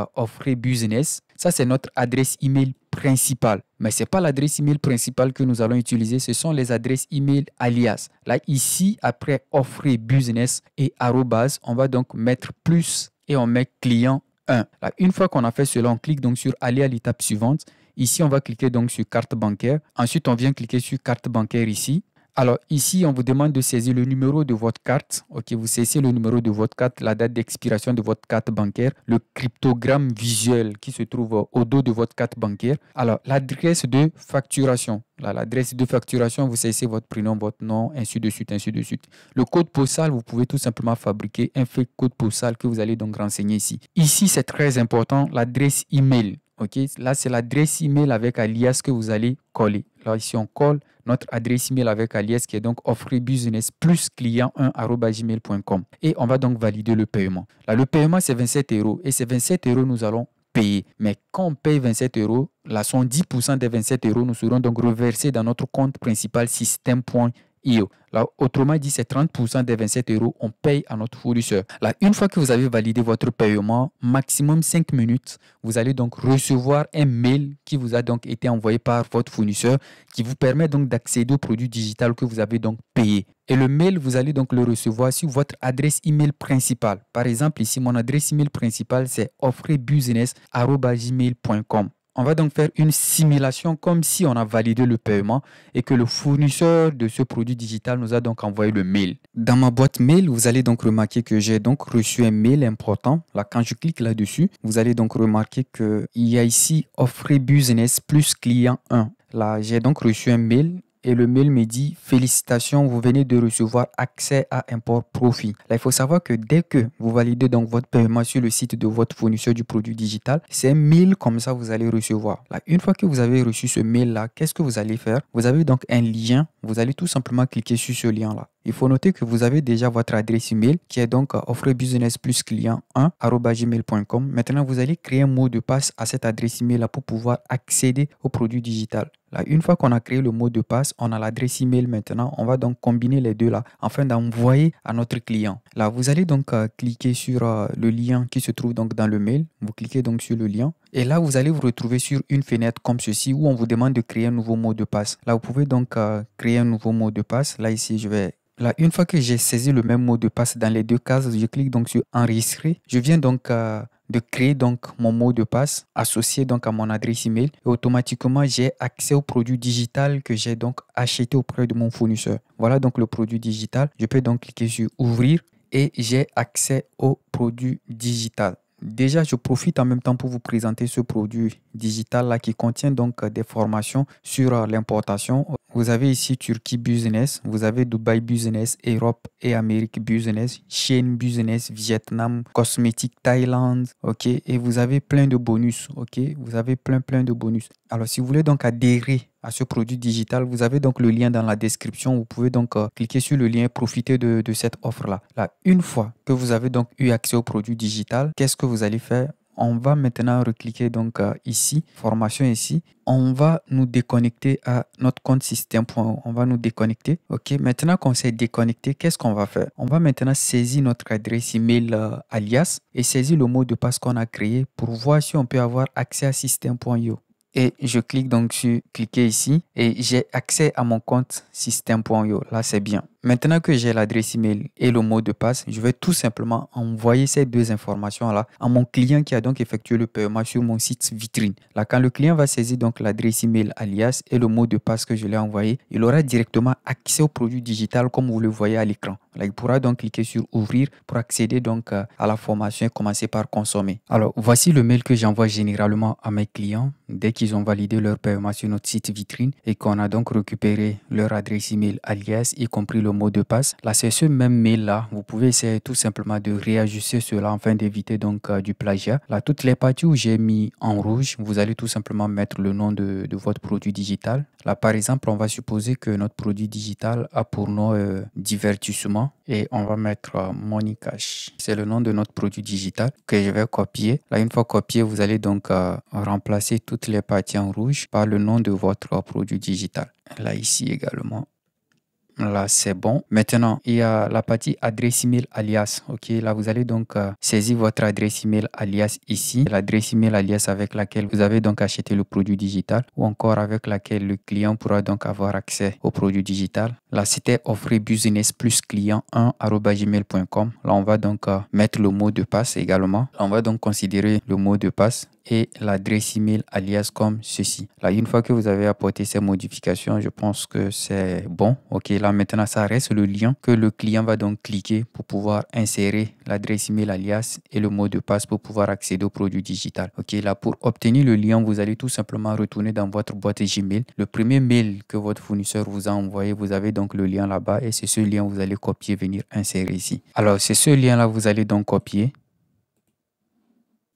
Offre Business. Ça, c'est notre adresse email principale. Mais ce n'est pas l'adresse email principale que nous allons utiliser. Ce sont les adresses email alias. Là, ici, après Offre Business et arrobase, on va donc mettre plus et on met client 1. Là, une fois qu'on a fait cela, on clique donc sur aller à l'étape suivante. Ici, on va cliquer donc sur carte bancaire. Ensuite, on vient cliquer sur carte bancaire ici. Alors ici, on vous demande de saisir le numéro de votre carte. Ok, vous saisissez le numéro de votre carte, la date d'expiration de votre carte bancaire, le cryptogramme visuel qui se trouve au dos de votre carte bancaire. Alors l'adresse de facturation. Là, l'adresse de facturation, vous saisissez votre prénom, votre nom, ainsi de suite, ainsi de suite. Le code postal, vous pouvez tout simplement fabriquer un fake code postal que vous allez donc renseigner ici. Ici, c'est très important, l'adresse email. Ok, là, c'est l'adresse email avec alias que vous allez coller. Là, ici, on colle notre adresse email avec alias qui est donc offrebusiness plus client1@gmail.com. Et on va donc valider le paiement. Là, le paiement, c'est 27 euros. Et ces 27 euros, nous allons payer. Mais quand on paye 27 euros, là, sont 10% des 27 euros nous seront donc reversés dans notre compte principal système.io. Là, autrement dit, c'est 30% des 27 euros, on paye à notre fournisseur. Là, une fois que vous avez validé votre paiement, maximum 5 minutes, vous allez donc recevoir un mail qui vous a donc été envoyé par votre fournisseur qui vous permet donc d'accéder au produit digital que vous avez donc payé. Et le mail, vous allez donc le recevoir sur votre adresse email principale. Par exemple, ici, mon adresse email principale, c'est offrebusiness@gmail.com. On va donc faire une simulation comme si on a validé le paiement et que le fournisseur de ce produit digital nous a donc envoyé le mail. Dans ma boîte mail, vous allez donc remarquer que j'ai donc reçu un mail important. Là, quand je clique là-dessus, vous allez donc remarquer qu'il y a ici Offre Business plus client 1. Là, j'ai donc reçu un mail. Et le mail me dit « Félicitations, vous venez de recevoir accès à import profit ». Là, il faut savoir que dès que vous validez donc votre paiement sur le site de votre fournisseur du produit digital, c'est un mail comme ça vous allez recevoir. Là, une fois que vous avez reçu ce mail-là, qu'est-ce que vous allez faire? Vous avez donc un lien, vous allez tout simplement cliquer sur ce lien-là. Il faut noter que vous avez déjà votre adresse email qui est donc offrebusiness plus client1@gmail.com. Maintenant, vous allez créer un mot de passe à cette adresse email là pour pouvoir accéder au produit digital. Là, une fois qu'on a créé le mot de passe, on a l'adresse email maintenant. On va donc combiner les deux là afin d'envoyer à notre client. Là, vous allez donc cliquer sur le lien qui se trouve donc dans le mail. Vous cliquez donc sur le lien. Et là, vous allez vous retrouver sur une fenêtre comme ceci où on vous demande de créer un nouveau mot de passe. Là, vous pouvez donc créer un nouveau mot de passe. Là, ici, Là, une fois que j'ai saisi le même mot de passe dans les deux cases, je clique donc sur enregistrer. Je viens donc de créer donc mon mot de passe associé donc à mon adresse email et automatiquement j'ai accès au produit digital que j'ai donc acheté auprès de mon fournisseur. Voilà donc le produit digital. Je peux donc cliquer sur ouvrir et j'ai accès au produit digital. Déjà, je profite en même temps pour vous présenter ce produit digital là qui contient donc des formations sur l'importation. Vous avez ici Turquie Business, vous avez Dubaï Business, Europe et Amérique Business, Chine Business, Vietnam, Cosmétique, Thaïlande, ok, et vous avez plein de bonus, ok, vous avez plein de bonus. Alors, si vous voulez donc adhérer à ce produit digital, vous avez donc le lien dans la description. Vous pouvez donc cliquer sur le lien et profiter de cette offre-là. Là, une fois que vous avez donc eu accès au produit digital, qu'est-ce que vous allez faire? On va maintenant recliquer donc ici, formation ici. On va nous déconnecter à notre compte système.io. On va nous déconnecter. Ok, maintenant qu'on s'est déconnecté, qu'est-ce qu'on va faire? On va maintenant saisir notre adresse email alias et saisir le mot de passe qu'on a créé pour voir si on peut avoir accès à système.io. Et je clique donc sur cliquer ici et j'ai accès à mon compte système.io. Là, c'est bien. Maintenant que j'ai l'adresse email et le mot de passe, je vais tout simplement envoyer ces deux informations-là à mon client qui a donc effectué le paiement sur mon site vitrine. Là, quand le client va saisir donc l'adresse email alias et le mot de passe que je l'ai envoyé, il aura directement accès au produit digital comme vous le voyez à l'écran. Là, il pourra donc cliquer sur ouvrir pour accéder donc à la formation et commencer par consommer. Alors, voici le mail que j'envoie généralement à mes clients dès qu'ils ont validé leur paiement sur notre site vitrine et qu'on a donc récupéré leur adresse email alias, y compris le mot de passe. Là, c'est ce même mail là. Vous pouvez essayer tout simplement de réajuster cela afin d'éviter donc du plagiat. Là, toutes les parties où j'ai mis en rouge, vous allez tout simplement mettre le nom de votre produit digital. Là, par exemple, on va supposer que notre produit digital a pour nom divertissement et on va mettre Money Cash. C'est le nom de notre produit digital que je vais copier. Là, une fois copié, vous allez donc remplacer toutes les parties en rouge par le nom de votre produit digital. Là, ici également. Là, c'est bon. Maintenant, il y a la partie adresse email alias. Ok, là, vous allez donc saisir votre adresse email alias ici. L'adresse email alias avec laquelle vous avez donc acheté le produit digital ou encore avec laquelle le client pourra donc avoir accès au produit digital. Là, c'était offrir business plus client1@gmail.com. Là, on va donc mettre le mot de passe également. Là, on va donc considérer le mot de passe et l'adresse email alias comme ceci. Là, une fois que vous avez apporté ces modifications, je pense que c'est bon. Ok, là maintenant, ça reste le lien que le client va donc cliquer pour pouvoir insérer l'adresse email alias et le mot de passe pour pouvoir accéder au produit digital. Ok, là, pour obtenir le lien, vous allez tout simplement retourner dans votre boîte Gmail. Le premier mail que votre fournisseur vous a envoyé, vous avez donc le lien là-bas et c'est ce lien que vous allez copier, venir insérer ici. Alors, c'est ce lien-là que vous allez donc copier.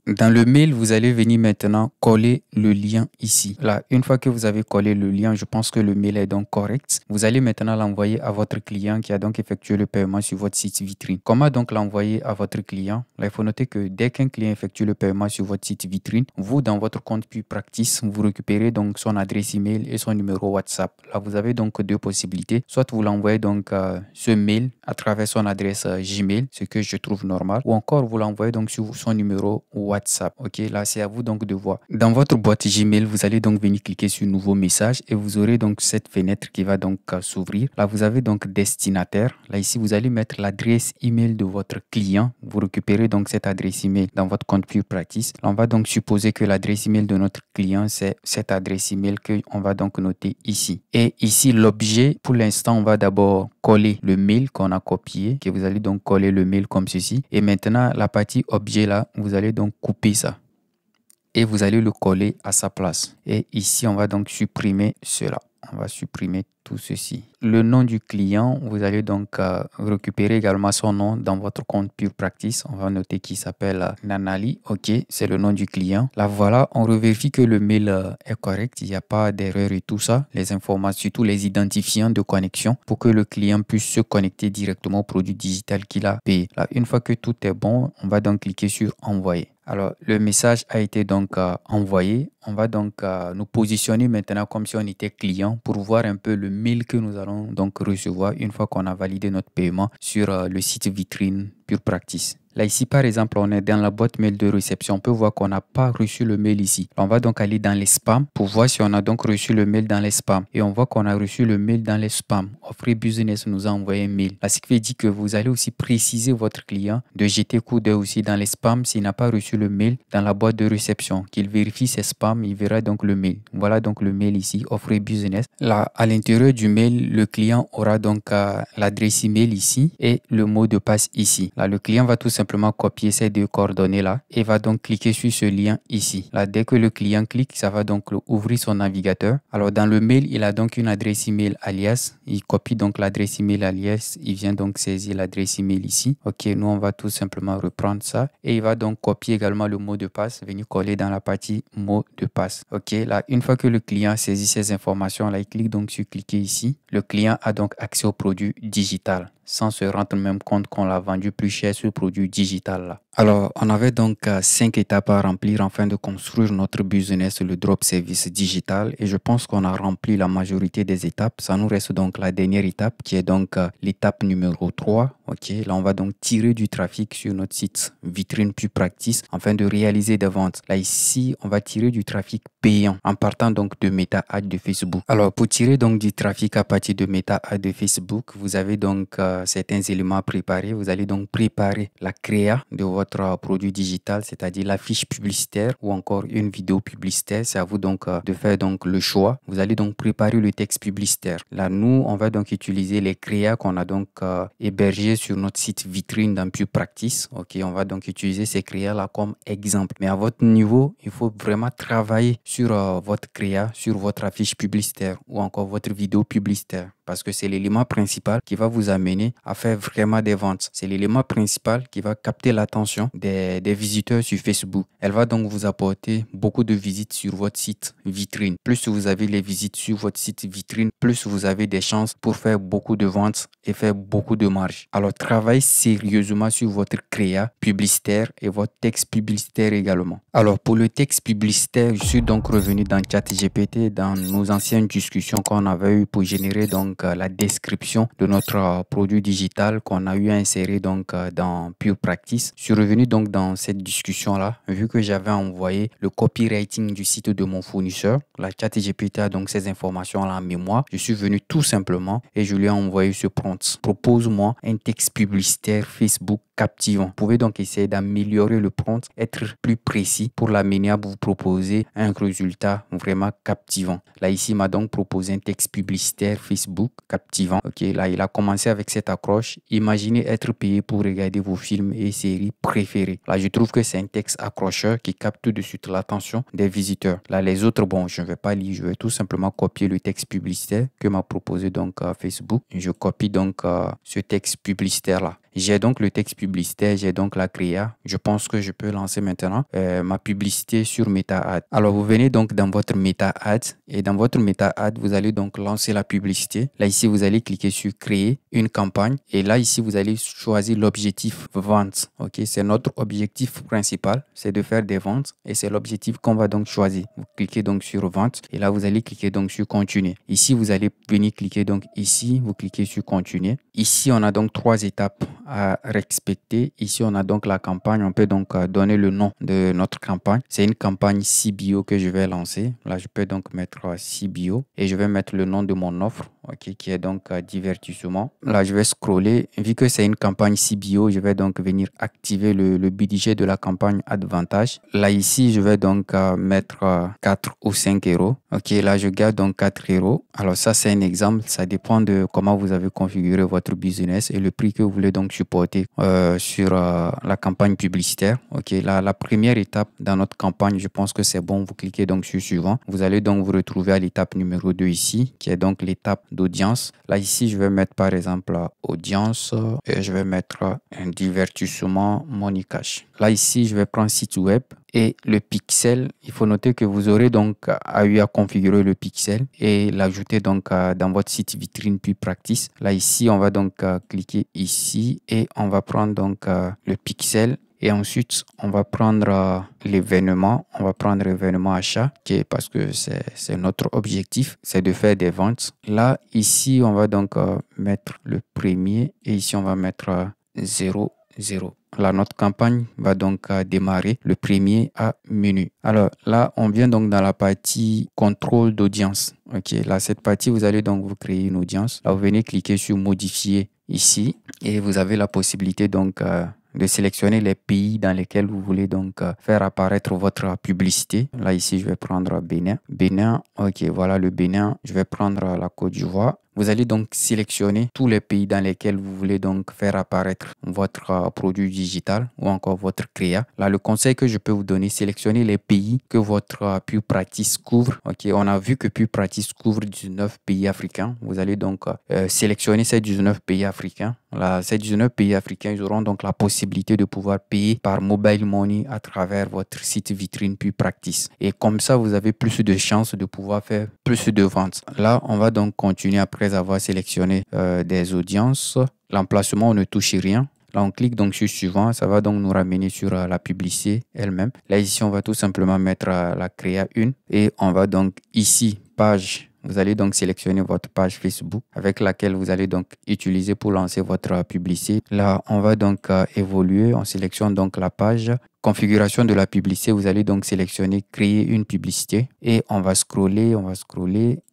Dans le mail, vous allez venir maintenant coller le lien ici. Là, une fois que vous avez collé le lien, je pense que le mail est donc correct. Vous allez maintenant l'envoyer à votre client qui a donc effectué le paiement sur votre site vitrine. Comment donc l'envoyer à votre client? Là, il faut noter que dès qu'un client effectue le paiement sur votre site vitrine, vous, dans votre compte PurePractice, vous récupérez donc son adresse email et son numéro WhatsApp. Là, vous avez donc deux possibilités. Soit vous l'envoyez donc ce mail à travers son adresse Gmail, ce que je trouve normal, ou encore vous l'envoyez donc sur son numéro WhatsApp. Ok, là c'est à vous donc de voir. Dans votre boîte Gmail, vous allez donc venir cliquer sur nouveau message et vous aurez donc cette fenêtre qui va donc s'ouvrir. Là vous avez donc destinataire. Là ici vous allez mettre l'adresse email de votre client. Vous récupérez donc cette adresse email dans votre compte PurePractice. Là, on va donc supposer que l'adresse email de notre client c'est cette adresse email que on va donc noter ici. Et ici l'objet, pour l'instant on va d'abord coller le mail qu'on a copié. Que vous allez donc coller le mail comme ceci. Et maintenant la partie objet là, vous allez donc couper ça et vous allez le coller à sa place. Et ici, on va donc supprimer cela. On va supprimer tout ceci. Le nom du client, vous allez donc récupérer également son nom dans votre compte PurePractice. On va noter qu'il s'appelle Nanali. Ok, c'est le nom du client. Là, voilà, on revérifie que le mail est correct. Il n'y a pas d'erreur et tout ça. Les informations, surtout les identifiants de connexion pour que le client puisse se connecter directement au produit digital qu'il a payé. Là, une fois que tout est bon, on va donc cliquer sur envoyer. Alors, le message a été donc envoyé. On va donc nous positionner maintenant comme si on était client pour voir un peu le mail que nous allons donc recevoir une fois qu'on a validé notre paiement sur le site vitrine PurePractice. Là, ici, par exemple, on est dans la boîte mail de réception. On peut voir qu'on n'a pas reçu le mail ici. On va donc aller dans les spams pour voir si on a donc reçu le mail dans les spams. Et on voit qu'on a reçu le mail dans les spams. Offrir Business nous a envoyé un mail. Là, ce qui veut dire que vous allez aussi préciser votre client de jeter coup d'œil aussi dans les spams s'il n'a pas reçu le mail dans la boîte de réception. Qu'il vérifie ses spams, il verra donc le mail. Voilà donc le mail ici, Offrir Business. Là, à l'intérieur du mail, le client aura donc l'adresse email ici et le mot de passe ici. Là, le client va tout simplement copier ces deux coordonnées là et va donc cliquer sur ce lien ici. Là, dès que le client clique, ça va donc ouvrir son navigateur. Alors dans le mail, il a donc une adresse email alias. Il copie donc l'adresse email alias. Il vient donc saisir l'adresse email ici. Ok, nous on va tout simplement reprendre ça et il va donc copier également le mot de passe, venir coller dans la partie mot de passe. Ok, là une fois que le client saisit ces informations là, il clique donc sur cliquer ici. Le client a donc accès au produit digital sans se rendre même compte qu'on l'a vendu plus cher ce produit digital là. Alors, on avait donc 5 étapes à remplir afin de construire notre business, le drop service digital. Et je pense qu'on a rempli la majorité des étapes. Ça nous reste donc la dernière étape qui est donc l'étape numéro 3. Ok, là, on va donc tirer du trafic sur notre site vitrine PurePractice afin de réaliser des ventes. Là, ici, on va tirer du trafic payant en partant donc de Meta Ads de Facebook. Alors, pour tirer donc du trafic à partir de Meta Ads de Facebook, vous avez donc certains éléments à préparer. Vous allez donc préparer la créa de votre produit digital, c'est-à-dire la fiche publicitaire ou encore une vidéo publicitaire. C'est à vous donc de faire donc le choix. Vous allez donc préparer le texte publicitaire. Là, nous, on va donc utiliser les créas qu'on a donc hébergés sur notre site vitrine dans PurePractice. Ok, on va donc utiliser ces créas-là comme exemple. Mais à votre niveau, il faut vraiment travailler sur votre créa, sur votre affiche publicitaire ou encore votre vidéo publicitaire. Parce que c'est l'élément principal qui va vous amener à faire vraiment des ventes. C'est l'élément principal qui va capter l'attention des visiteurs sur Facebook. Elle va donc vous apporter beaucoup de visites sur votre site vitrine. Plus vous avez les visites sur votre site vitrine, plus vous avez des chances pour faire beaucoup de ventes et faire beaucoup de marge. Alors, travaillez sérieusement sur votre créa publicitaire et votre texte publicitaire également. Alors, pour le texte publicitaire, je suis donc revenu dans ChatGPT, dans nos anciennes discussions qu'on avait eues pour générer donc donc la description de notre produit digital qu'on a eu à insérer donc dans Pure Practice. Je suis revenu donc dans cette discussion-là, vu que j'avais envoyé le copywriting du site de mon fournisseur. La ChatGPT a donc ces informations-là en mémoire. Je suis venu tout simplement et je lui ai envoyé ce prompt. Propose-moi un texte publicitaire Facebook captivant. Vous pouvez donc essayer d'améliorer le prompt, être plus précis pour l'amener à vous proposer un résultat vraiment captivant. Là, ici, il m'a donc proposé un texte publicitaire Facebook captivant. Ok, là, il a commencé avec cette accroche. Imaginez être payé pour regarder vos films et séries préférés. Là, je trouve que c'est un texte accrocheur qui capte tout de suite l'attention des visiteurs. Là, les autres, bon, je ne vais pas lire, je vais tout simplement copier le texte publicitaire que m'a proposé donc Facebook. Je copie donc ce texte publicitaire-là. J'ai donc le texte publicitaire, j'ai donc la créa. Je pense que je peux lancer maintenant ma publicité sur Meta Ads. Alors, vous venez donc dans votre Meta Ads et dans votre Meta Ads, vous allez donc lancer la publicité. Là, ici, vous allez cliquer sur créer une campagne et là, ici, vous allez choisir l'objectif vente. Ok, c'est notre objectif principal, c'est de faire des ventes et c'est l'objectif qu'on va donc choisir. Vous cliquez donc sur vente et là, vous allez cliquer donc sur continuer. Ici, vous allez venir cliquer donc ici, vous cliquez sur continuer. Ici, on a donc 3 étapes à respecter. Ici, on a donc la campagne. On peut donc donner le nom de notre campagne. C'est une campagne CBO que je vais lancer. Là, je peux donc mettre CBO et je vais mettre le nom de mon offre, ok, qui est donc divertissement. Là, je vais scroller. Vu que c'est une campagne CBO, je vais donc venir activer le budget de la campagne Advantage. Là, ici, je vais donc mettre 4 ou 5 euros. Ok, là, je garde donc 4 euros. Alors, ça, c'est un exemple. Ça dépend de comment vous avez configuré votre business et le prix que vous voulez donc supporter sur la campagne publicitaire. Ok, là, la première étape dans notre campagne, je pense que c'est bon. Vous cliquez donc sur suivant. Vous allez donc vous retrouver à l'étape numéro 2 ici, qui est donc l'étape d'audience. Là, ici, je vais mettre par exemple audience et je vais mettre un divertissement money cash. Là, ici, je vais prendre site web et le pixel. Il faut noter que vous aurez donc eu à configurer le pixel et l'ajouter donc dans votre site vitrine Pure Practice. Là, ici, on va donc cliquer ici et on va prendre donc le pixel. Et ensuite, on va prendre l'événement. On va prendre l'événement achat, qui est parce que c'est notre objectif, c'est de faire des ventes. Là, ici, on va donc mettre le premier et ici, on va mettre 0, 0. Là, notre campagne va donc démarrer le premier à minuit. Alors là, on vient donc dans la partie contrôle d'audience. Ok, là, cette partie, vous allez donc vous créer une audience. Là, vous venez cliquer sur modifier ici et vous avez la possibilité donc de sélectionner les pays dans lesquels vous voulez donc faire apparaître votre publicité. Là, ici, je vais prendre Bénin. Bénin, ok, voilà le Bénin. Je vais prendre la Côte d'Ivoire. Vous allez donc sélectionner tous les pays dans lesquels vous voulez donc faire apparaître votre produit digital ou encore votre créa. Là, le conseil que je peux vous donner, sélectionnez les pays que votre Pure Practice couvre. Ok, on a vu que Pure Practice couvre 19 pays africains. Vous allez donc sélectionner ces 19 pays africains. Là, ces 19 pays africains, ils auront donc la possibilité de pouvoir payer par mobile money à travers votre site vitrine Pure Practice. Et comme ça, vous avez plus de chances de pouvoir faire plus de ventes. Là, on va donc continuer après avoir sélectionné des audiences. L'emplacement, on ne touche rien. Là, on clique donc sur suivant. Ça va donc nous ramener sur la publicité elle-même. Là, ici, on va tout simplement mettre la créa 1 et on va donc ici, page. Vous allez donc sélectionner votre page Facebook avec laquelle vous allez donc utiliser pour lancer votre publicité. Là, on va donc évoluer. On sélectionne donc la page. Configuration de la publicité, vous allez donc sélectionner créer une publicité et on va scroller.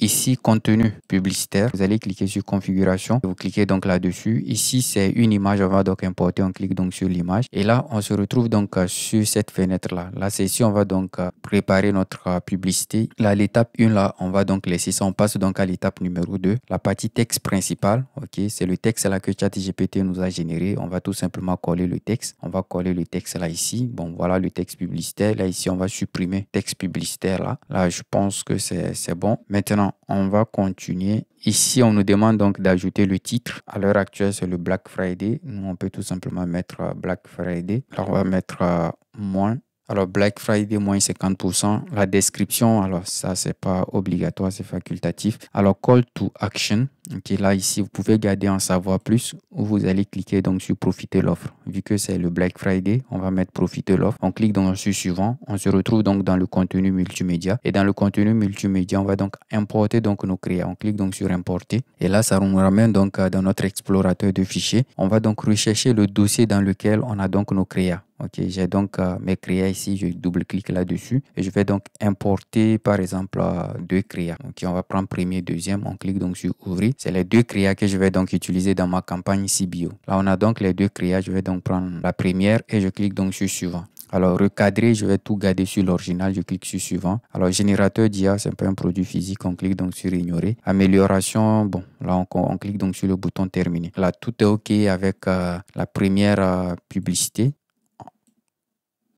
Ici, contenu publicitaire. Vous allez cliquer sur configuration. Vous cliquez donc là-dessus. Ici, c'est une image. On va donc importer. On clique donc sur l'image. Et là, on se retrouve donc sur cette fenêtre-là. Là, c'est ici, on va donc préparer notre publicité. Là, l'étape 1, là, on va donc laisser ça. On passe donc à l'étape numéro 2. La partie texte principal. Ok, c'est le texte là que ChatGPT nous a généré. On va tout simplement coller le texte. On va coller le texte là ici. Bon, voilà le texte publicitaire. Là, ici, on va supprimer texte publicitaire là. Là, je pense que c'est bon. Maintenant, on va continuer. Ici, on nous demande donc d'ajouter le titre. À l'heure actuelle, c'est le Black Friday. Nous, on peut tout simplement mettre Black Friday. Alors, on va mettre moins. Alors, Black Friday, moins 50%. La description, alors ça, c'est pas obligatoire, c'est facultatif. Alors, call to action. Ok, là ici, vous pouvez garder en savoir plus ou vous allez cliquer donc sur profiter l'offre. Vu que c'est le Black Friday, on va mettre profiter l'offre. On clique donc sur suivant. On se retrouve donc dans le contenu multimédia. Et dans le contenu multimédia, on va donc importer donc nos créas. On clique donc sur importer. Et là, ça nous ramène donc dans notre explorateur de fichiers. On va donc rechercher le dossier dans lequel on a donc nos créas. Ok, j'ai donc mes créas ici, je double-clique là-dessus et je vais donc importer par exemple deux créas. Ok, on va prendre premier, deuxième, on clique donc sur ouvrir. C'est les deux créas que je vais donc utiliser dans ma campagne CBO. Là, on a donc les deux créas, je vais donc prendre la première et je clique donc sur suivant. Alors, recadrer, je vais tout garder sur l'original, je clique sur suivant. Alors, générateur d'IA, c'est un peu un produit physique, on clique donc sur ignorer. Amélioration, bon, là, on clique donc sur le bouton terminer. Là, tout est OK avec la première publicité.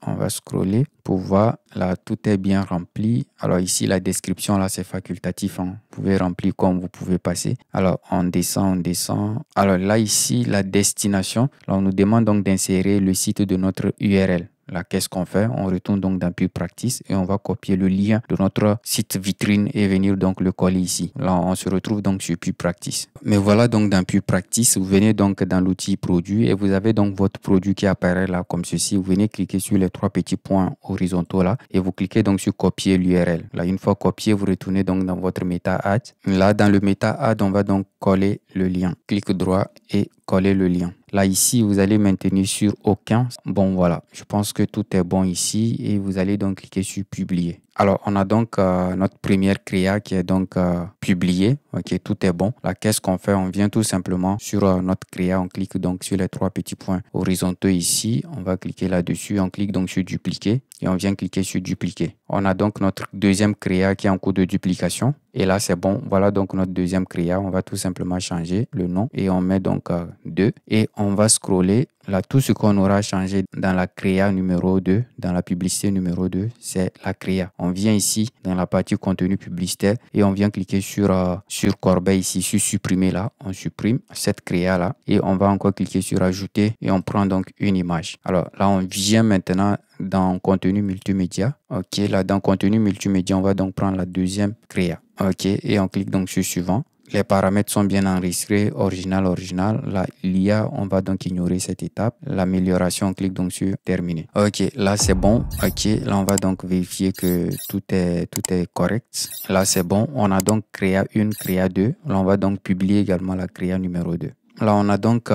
On va scroller pour voir. Là, tout est bien rempli. Alors ici, la description, là, c'est facultatif. Hein. Vous pouvez remplir comme vous pouvez passer. Alors, on descend, on descend. Alors là, ici, la destination. Là, on nous demande donc d'insérer le site de notre URL. Là, qu'est-ce qu'on fait? On retourne donc dans Pure Practice et on va copier le lien de notre site vitrine et venir donc le coller ici. Là, on se retrouve donc sur Pure Practice. Mais voilà donc dans Pure Practice, vous venez donc dans l'outil produit et vous avez donc votre produit qui apparaît là comme ceci. Vous venez cliquer sur les trois petits points horizontaux là et vous cliquez donc sur copier l'URL. Là, une fois copié, vous retournez donc dans votre meta ad. Là, dans le meta ad, on va donc coller le lien. Clic droit et coller le lien. Là, ici, vous allez maintenir sur aucun. Bon, voilà. Je pense que tout est bon ici et vous allez donc cliquer sur publier. Alors, on a donc notre première créa qui est donc publiée. Ok, tout est bon. Là, qu'est-ce qu'on fait? On vient tout simplement sur notre créa. On clique donc sur les trois petits points horizontaux ici. On va cliquer là-dessus. On clique donc sur dupliquer et on vient cliquer sur dupliquer. On a donc notre deuxième créa qui est en cours de duplication. Et là, c'est bon. Voilà donc notre deuxième créa. On va tout simplement changer le nom et on met donc 2. Et on va scroller. Là, tout ce qu'on aura changé dans la créa numéro 2, dans la publicité numéro 2, c'est la créa. On vient ici dans la partie contenu publicitaire et on vient cliquer sur corbeille ici, sur supprimer là. On supprime cette créa là et on va encore cliquer sur ajouter et on prend donc une image. Alors là, on vient maintenant dans contenu multimédia. Ok, là dans contenu multimédia, on va donc prendre la deuxième créa. Ok, et on clique donc sur suivant. Les paramètres sont bien enregistrés, original. Là, l'IA, on va donc ignorer cette étape. L'amélioration, on clique donc sur terminer. Ok, là c'est bon. Ok, là on va donc vérifier que tout est correct. Là c'est bon. On a donc créa 1, créa 2. Là on va donc publier également la créa numéro 2. Là, on a donc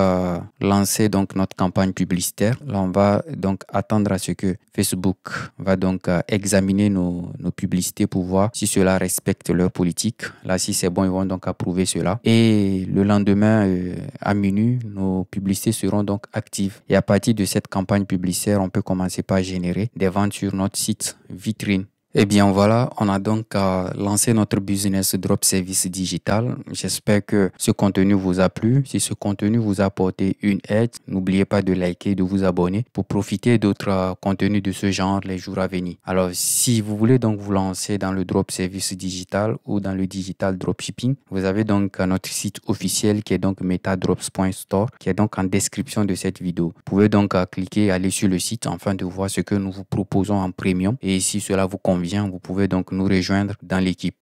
lancé donc notre campagne publicitaire. Là, on va donc attendre à ce que Facebook va donc examiner nos publicités pour voir si cela respecte leur politique. Là, si c'est bon, ils vont donc approuver cela. Et le lendemain, à minuit, nos publicités seront donc actives. Et à partir de cette campagne publicitaire, on peut commencer par générer des ventes sur notre site vitrine. Eh bien voilà, on a donc lancé notre business drop service digital. J'espère que ce contenu vous a plu. Si ce contenu vous a apporté une aide, n'oubliez pas de liker, de vous abonner pour profiter d'autres contenus de ce genre les jours à venir. Alors si vous voulez donc vous lancer dans le drop service digital ou dans le digital dropshipping, vous avez donc notre site officiel qui est donc metadrops.store qui est donc en description de cette vidéo. Vous pouvez donc cliquer, aller sur le site afin de voir ce que nous vous proposons en premium et si cela vous convient, vous pouvez donc nous rejoindre dans l'équipe.